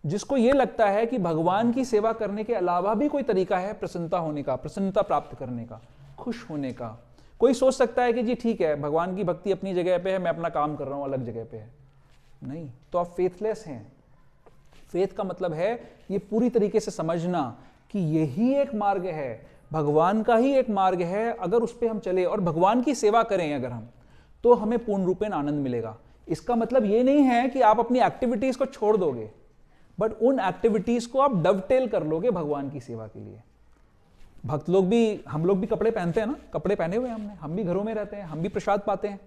जिसको ये लगता है कि भगवान की सेवा करने के अलावा भी कोई तरीका है प्रसन्नता होने का, प्रसन्नता प्राप्त करने का, खुश होने का। कोई सोच सकता है कि जी ठीक है, भगवान की भक्ति अपनी जगह पे है, मैं अपना काम कर रहा हूं अलग जगह पे है। नहीं, तो आप फेथलेस हैं। फेथ का मतलब है ये पूरी तरीके से समझना कि यही एक मार्ग है, भगवान का ही एक मार्ग है। अगर उस पर हम चले और भगवान की सेवा करें अगर हम, तो हमें पूर्ण रूपेण आनंद मिलेगा। इसका मतलब ये नहीं है कि आप अपनी एक्टिविटीज को छोड़ दोगे, बट उन एक्टिविटीज को आप डवटेल कर लोगे भगवान की सेवा के लिए। भक्त लोग भी, हम लोग भी कपड़े पहनते हैं ना, कपड़े पहने हुए हमने, हम भी घरों में रहते हैं, हम भी प्रसाद पाते हैं,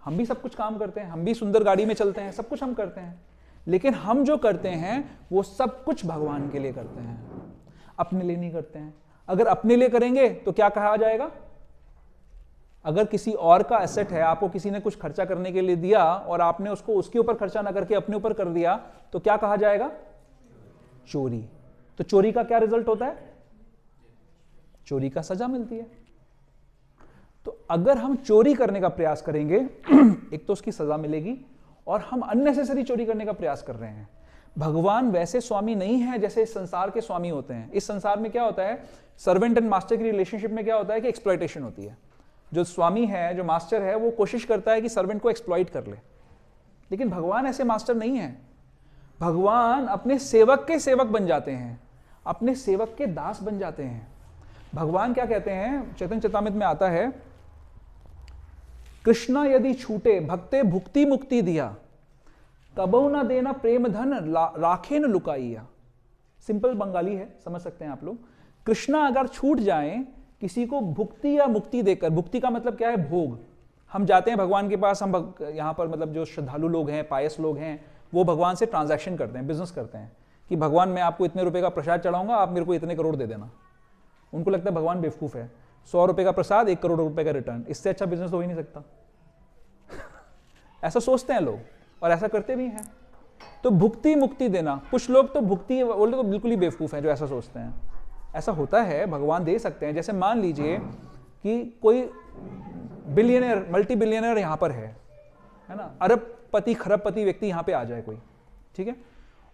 हम भी सब कुछ काम करते हैं, हम भी सुंदर गाड़ी में चलते हैं, सब कुछ हम करते हैं, लेकिन हम जो करते हैं वो सब कुछ भगवान के लिए करते हैं, अपने लिए नहीं करते हैं। अगर अपने लिए करेंगे तो क्या कहा जाएगा? अगर किसी और का एसेट है, आपको किसी ने कुछ खर्चा करने के लिए दिया और आपने उसको उसके ऊपर खर्चा ना करके अपने ऊपर कर दिया, तो क्या कहा जाएगा? चोरी। तो चोरी का क्या रिजल्ट होता है? चोरी का सजा मिलती है। तो अगर हम चोरी करने का प्रयास करेंगे एक तो उसकी सजा मिलेगी, और हम अननेसेसरी चोरी करने का प्रयास कर रहे हैं। भगवान वैसे स्वामी नहीं है जैसे इस संसार के स्वामी होते हैं। इस संसार में क्या होता है, सर्वेंट एंड मास्टर की रिलेशनशिप में क्या होता है कि एक्सप्लॉयटेशन होती है। जो स्वामी है, जो मास्टर है, वो कोशिश करता है कि सर्वेंट को एक्सप्लॉइट कर ले, लेकिन भगवान ऐसे मास्टर नहीं है। भगवान अपने सेवक के सेवक बन जाते हैं, अपने सेवक के दास बन जाते हैं। भगवान क्या कहते हैं, चैतन्य चरितामृत में आता है, कृष्णा यदि छूटे भक्ते भुक्ति मुक्ति दिया, कबहु न देना प्रेम धन राखे न लुकाइया। सिंपल बंगाली है, समझ सकते हैं आप लोग। कृष्णा अगर छूट जाएं किसी को भुक्ति या मुक्ति देकर, भुक्ति का मतलब क्या है? भोग। हम जाते हैं भगवान के पास, हम यहाँ पर मतलब जो श्रद्धालु लोग हैं, पायस लोग हैं, वो भगवान से ट्रांजैक्शन करते हैं, बिजनेस करते हैं कि भगवान मैं आपको इतने रुपए का प्रसाद चढ़ाऊंगा, आप मेरे को इतने करोड़ दे देना। उनको लगता है भगवान बेवकूफ है, 100 रुपए का प्रसाद 1 करोड़ रुपए का रिटर्न, इससे अच्छा बिजनेस हो ही नहीं सकता। ऐसा सोचते हैं लोग और ऐसा करते भी हैं। तो भुक्ति मुक्ति देना, कुछ लोग तो भुक्ति बोले तो बिल्कुल ही बेवकूफ हैं जो ऐसा सोचते हैं। ऐसा होता है, भगवान दे सकते हैं। जैसे मान लीजिए कि कोई बिलियनर, मल्टी बिलियनर यहाँ पर है ना, अरबपति खरबपति व्यक्ति यहाँ पे आ जाए कोई, ठीक है,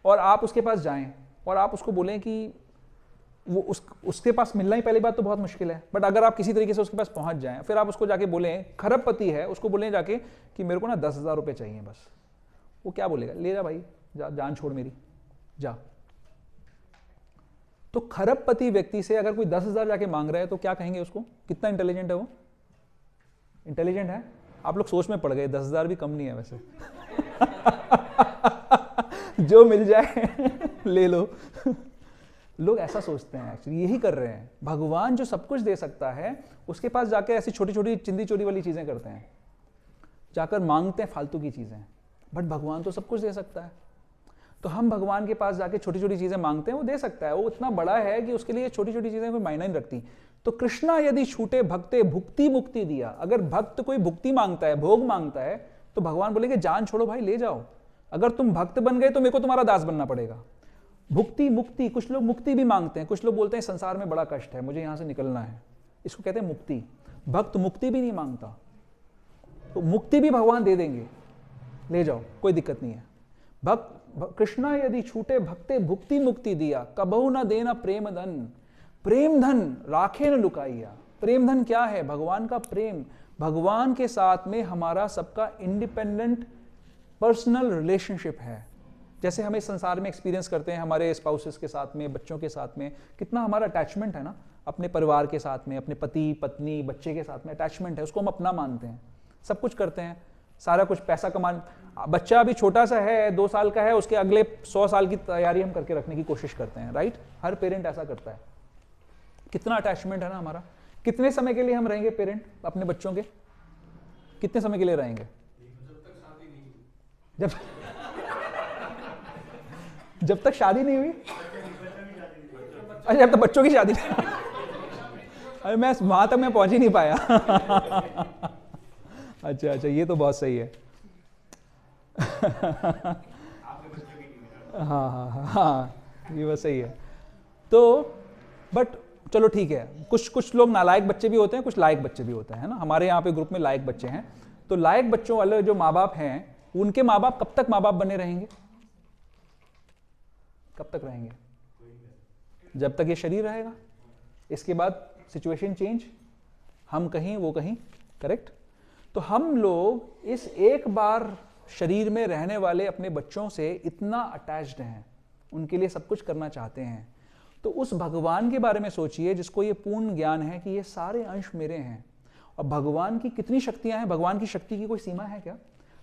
और आप उसके पास जाएं और आप उसको बोलें कि वो उसके पास मिलना ही पहली बात तो बहुत मुश्किल है, बट अगर आप किसी तरीके से उसके पास पहुंच जाएं, फिर आप उसको जाके बोलें, खरबपति है, उसको बोलें जाके कि मेरे को ना 10,000 रुपये चाहिए बस, वो क्या बोलेगा? ले जा भाई, जा, जान छोड़ मेरी, जा। तो खरबपति व्यक्ति से अगर कोई 10,000 जाके मांग रहा है तो क्या कहेंगे उसको? कितना इंटेलिजेंट है वो? इंटेलिजेंट है? आप लोग सोच में पड़ गए, 10,000 भी कम नहीं है वैसे। जो मिल जाए ले लो। लोग ऐसा सोचते हैं, एक्चुअली यही कर रहे हैं। भगवान जो सब कुछ दे सकता है, उसके पास जाके ऐसी छोटी छोटी चिंदी चोरी वाली चीजें करते हैं, जाकर मांगते हैं फालतू की चीजें। बट भगवान तो सब कुछ दे सकता है। तो हम भगवान के पास जाके छोटी छोटी चीजें मांगते हैं, वो दे सकता है, वो इतना बड़ा है कि उसके लिए छोटी छोटी चीजें कोई मायना नहीं रखती। तो कृष्णा यदि छूटे भक्ते भुक्ति मुक्ति दिया, अगर भक्त कोई भुक्ति मांगता है, भोग मांगता है, तो भगवान बोलेंगे जान छोड़ो भाई, ले जाओ। अगर तुम भक्त बन गए तो मेरे को तुम्हारा दास बनना पड़ेगा। भुक्ति मुक्ति, कुछ लोग मुक्ति भी मांगते हैं, कुछ लोग बोलते हैं संसार में बड़ा कष्ट है, मुझे यहां से निकलना है, इसको कहते हैं मुक्ति। भक्त मुक्ति भी नहीं मांगता, तो मुक्ति भी भगवान दे देंगे, ले जाओ, कोई दिक्कत नहीं है। भक्त कृष्णा यदि छूटे भक्ते भुक्ति मुक्ति दिया, कबहु न देना प्रेम धन, प्रेम धन राखे न लुकाइया। प्रेम धन क्या है? भगवान का प्रेम। भगवान के साथ में हमारा सबका इंडिपेंडेंट पर्सनल रिलेशनशिप है। जैसे हमें संसार में एक्सपीरियंस करते हैं हमारे स्पाउसेस के साथ में, बच्चों के साथ में, कितना हमारा अटैचमेंट है ना, अपने परिवार के साथ में, अपने पति पत्नी बच्चे के साथ में अटैचमेंट है, उसको हम अपना मानते हैं, सब कुछ करते हैं, सारा कुछ पैसा कमान। बच्चा अभी छोटा सा है, 2 साल का है, उसके अगले 100 साल की तैयारी हम करके रखने की कोशिश करते हैं, राइट? हर पेरेंट ऐसा करता है। कितना अटैचमेंट है ना हमारा। कितने समय के लिए हम रहेंगे पेरेंट अपने बच्चों के? कितने समय के लिए रहेंगे? जब तक शादी नहीं हुई। अच्छा, जब तक बच्चों की शादी नहीं। अरे मैं वहां तक मैं पहुंच ही नहीं पाया। अच्छा अच्छा, ये तो बहुत सही है। हाँ हाँ हाँ हाँ, ये बात सही है। तो बट चलो ठीक है, कुछ लोग नालायक बच्चे भी होते हैं, कुछ लायक बच्चे भी होते हैं, है ना। हमारे यहाँ पे ग्रुप में लायक बच्चे हैं। तो लायक बच्चों वाले जो माँ बाप हैं, उनके माँ बाप कब तक माँ बाप बने रहेंगे? कब तक रहेंगे? जब तक ये शरीर रहेगा। इसके बाद सिचुएशन चेंज, हम कहीं वो कहीं, करेक्ट। तो हम लोग इस एक बार शरीर में रहने वाले अपने बच्चों से इतना अटैच्ड हैं, उनके लिए सब कुछ करना चाहते हैं। तो उस भगवान के बारे में सोचिए जिसको ये पूर्ण ज्ञान है कि ये सारे अंश मेरे हैं, अब भगवान की कितनी शक्तियां हैं, भगवान की शक्ति की कोई सीमा है क्या?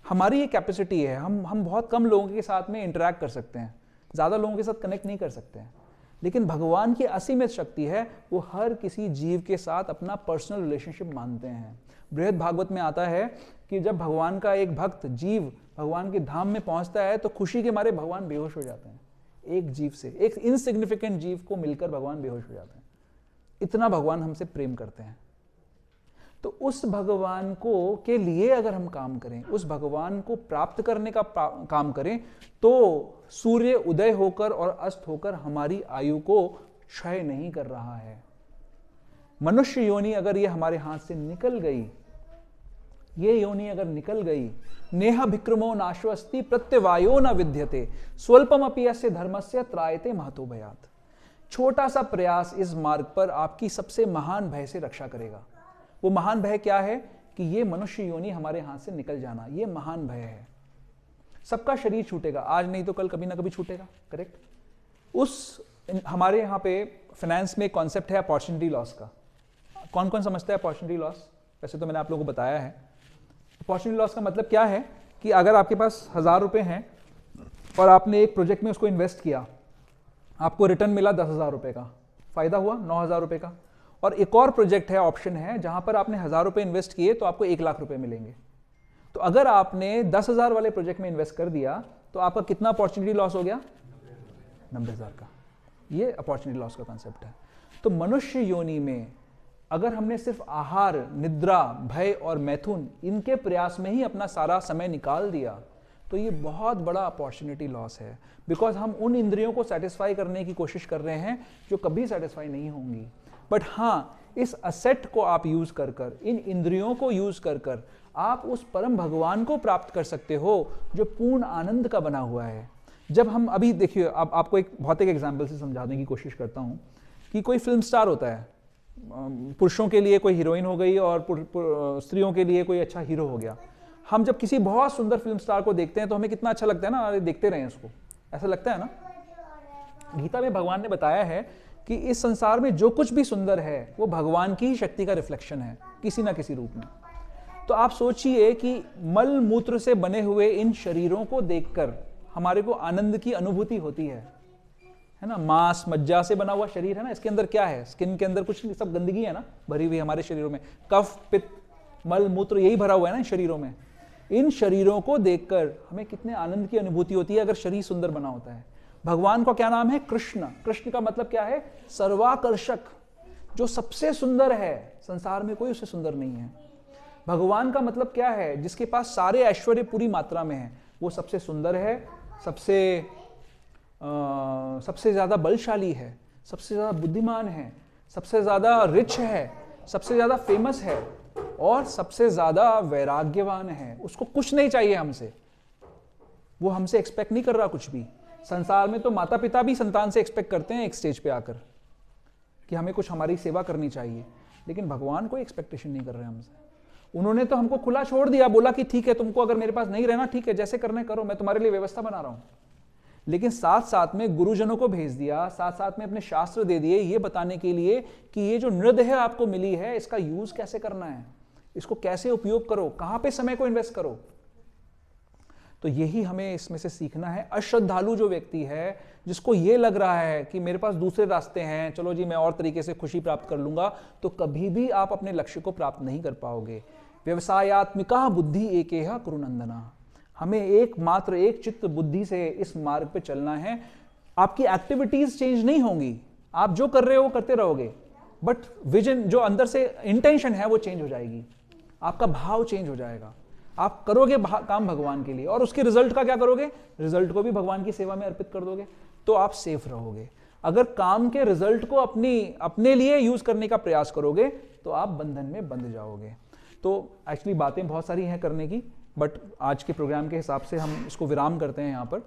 हमारी ये कैपेसिटी है, हम बहुत कम लोगों के साथ में इंटरेक्ट कर सकते हैं, ज़्यादा लोगों के साथ कनेक्ट नहीं कर सकते हैं। लेकिन भगवान की असीमित शक्ति है, वो हर किसी जीव के साथ अपना पर्सनल रिलेशनशिप मानते हैं। बृहद भागवत में आता है कि जब भगवान का एक भक्त जीव भगवान के धाम में पहुंचता है तो खुशी के मारे भगवान बेहोश हो जाते हैं। एक जीव से, एक इनसिग्निफिकेंट जीव को मिलकर भगवान बेहोश हो जाते हैं। इतना भगवान हमसे प्रेम करते हैं। तो उस भगवान को के लिए अगर हम काम करें, उस भगवान को प्राप्त करने का काम करें, तो सूर्य उदय होकर और अस्त होकर हमारी आयु को क्षय नहीं कर रहा है। मनुष्य योनि अगर ये हमारे हाथ से निकल गई, ये योनि अगर निकल गई, नेह विक्रमो नाश्वस्ति प्रत्यवायो न विद्यते स्वल्पमपि अस्य धर्मस्य त्रायते महतो भयात्। छोटा सा प्रयास इस मार्ग पर आपकी सबसे महान भय से रक्षा करेगा। वो महान भय क्या है कि ये मनुष्य योनि हमारे हाथ से निकल जाना, ये महान भय है। सबका शरीर छूटेगा, आज नहीं तो कल कभी ना कभी छूटेगा, करेक्ट? हमारे यहाँ पे फाइनेंस में कॉन्सेप्ट है अपॉर्चुनिटी लॉस का। कौन कौन समझता है अपॉर्चुनिटी लॉस? वैसे तो मैंने आप लोगों को बताया है। अपॉर्चुनिटी लॉस का मतलब क्या है कि अगर आपके पास 1000 रुपये हैं और आपने एक प्रोजेक्ट में उसको इन्वेस्ट किया, आपको रिटर्न मिला 10,000 रुपये का, फायदा हुआ 9,000 रुपये का। और एक और प्रोजेक्ट है, ऑप्शन है, जहां पर आपने 1000 रुपये इन्वेस्ट किए तो आपको 1 लाख रुपए मिलेंगे। तो अगर आपने 10,000 वाले प्रोजेक्ट में इन्वेस्ट कर दिया तो आपका कितना अपॉर्चुनिटी लॉस हो गया? 90,000 का। ये अपॉर्चुनिटी लॉस का कॉन्सेप्ट है। तो मनुष्य योनि में अगर हमने सिर्फ आहार, निद्रा, भय और मैथुन, इनके प्रयास में ही अपना सारा समय निकाल दिया तो ये बहुत बड़ा अपॉर्चुनिटी लॉस है। बिकॉज हम उन इंद्रियों को सेटिस्फाई करने की कोशिश कर रहे हैं जो कभी सेटिस्फाई नहीं होंगी। बट हाँ, इस असेट को आप यूज कर कर, इन इंद्रियों को यूज कर कर आप उस परम भगवान को प्राप्त कर सकते हो जो पूर्ण आनंद का बना हुआ है। जब हम अभी देखिए, अब आपको एक भौतिक एग्जाम्पल से समझाने की कोशिश करता हूँ कि कोई फिल्म स्टार होता है, पुरुषों के लिए कोई हीरोइन हो गई और स्त्रियों के लिए कोई अच्छा हीरो हो गया। हम जब किसी बहुत सुंदर फिल्म स्टार को देखते हैं तो हमें कितना अच्छा लगता है ना, अरे देखते रहें उसको, ऐसा लगता है ना। गीता में भगवान ने बताया है कि इस संसार में जो कुछ भी सुंदर है वो भगवान की ही शक्ति का रिफ्लेक्शन है, किसी ना किसी रूप में। तो आप सोचिए कि मल मूत्र से बने हुए इन शरीरों को देखकर हमारे को आनंद की अनुभूति होती है ना। मांस मज्जा से बना हुआ शरीर है ना, इसके अंदर क्या है? स्किन के अंदर कुछ नहीं, सब गंदगी है ना भरी हुई हमारे शरीरों में। कफ, पित्त, मल मूत्र यही भरा हुआ है ना इन शरीरों में। इन शरीरों को देखकर हमें कितने आनंद की अनुभूति होती है अगर शरीर सुंदर बना होता है। भगवान का क्या नाम है? कृष्ण। कृष्ण का मतलब क्या है? सर्वाकर्षक, जो सबसे सुंदर है, संसार में कोई उससे सुंदर नहीं है। भगवान का मतलब क्या है? जिसके पास सारे ऐश्वर्य पूरी मात्रा में है, वो सबसे सुंदर है, सबसे ज्यादा बलशाली है, सबसे ज्यादा बुद्धिमान है, सबसे ज्यादा रिच है, सबसे ज्यादा फेमस है और सबसे ज्यादा वैराग्यवान है। उसको कुछ नहीं चाहिए हमसे, वो हमसे एक्सपेक्ट नहीं कर रहा कुछ भी। संसार में तो माता पिता भी संतान से एक्सपेक्ट करते हैं एक स्टेज पे आकर कि हमें कुछ हमारी सेवा करनी चाहिए, लेकिन भगवान कोई एक्सपेक्टेशन नहीं कर रहे हमसे। उन्होंने तो हमको खुला छोड़ दिया, बोला कि ठीक है, तुमको अगर मेरे पास नहीं रहना ठीक है, जैसे करना करो, मैं तुम्हारे लिए व्यवस्था बना रहा हूं। लेकिन साथ साथ में गुरुजनों को भेज दिया, साथ साथ में अपने शास्त्र दे दिए ये बताने के लिए कि ये जो नृद है आपको मिली है, इसका यूज कैसे करना है, इसको कैसे उपयोग करो, कहां पे समय को इन्वेस्ट करो। तो यही हमें इसमें से सीखना है। अश्रद्धालु जो व्यक्ति है, जिसको ये लग रहा है कि मेरे पास दूसरे रास्ते हैं, चलो जी मैं और तरीके से खुशी प्राप्त कर लूंगा, तो कभी भी आप अपने लक्ष्य को प्राप्त नहीं कर पाओगे। व्यवसायात्मिका बुद्धि एकेह कुरुनंदना, हमें एकमात्र एक चित्त बुद्धि से इस मार्ग पे चलना है। आपकी एक्टिविटीज चेंज नहीं होंगी, आप जो कर रहे हो करते रहोगे, बट विजन, जो अंदर से इंटेंशन है, वो चेंज हो जाएगी, आपका भाव चेंज हो जाएगा। आप करोगे काम भगवान के लिए और उसके रिजल्ट का क्या करोगे? रिजल्ट को भी भगवान की सेवा में अर्पित कर दोगे, तो आप सेफ रहोगे। अगर काम के रिजल्ट को अपने लिए यूज करने का प्रयास करोगे तो आप बंधन में बंध जाओगे। तो एक्चुअली बातें बहुत सारी हैं करने की, बट आज के प्रोग्राम के हिसाब से हम इसको विराम करते हैं यहाँ पर।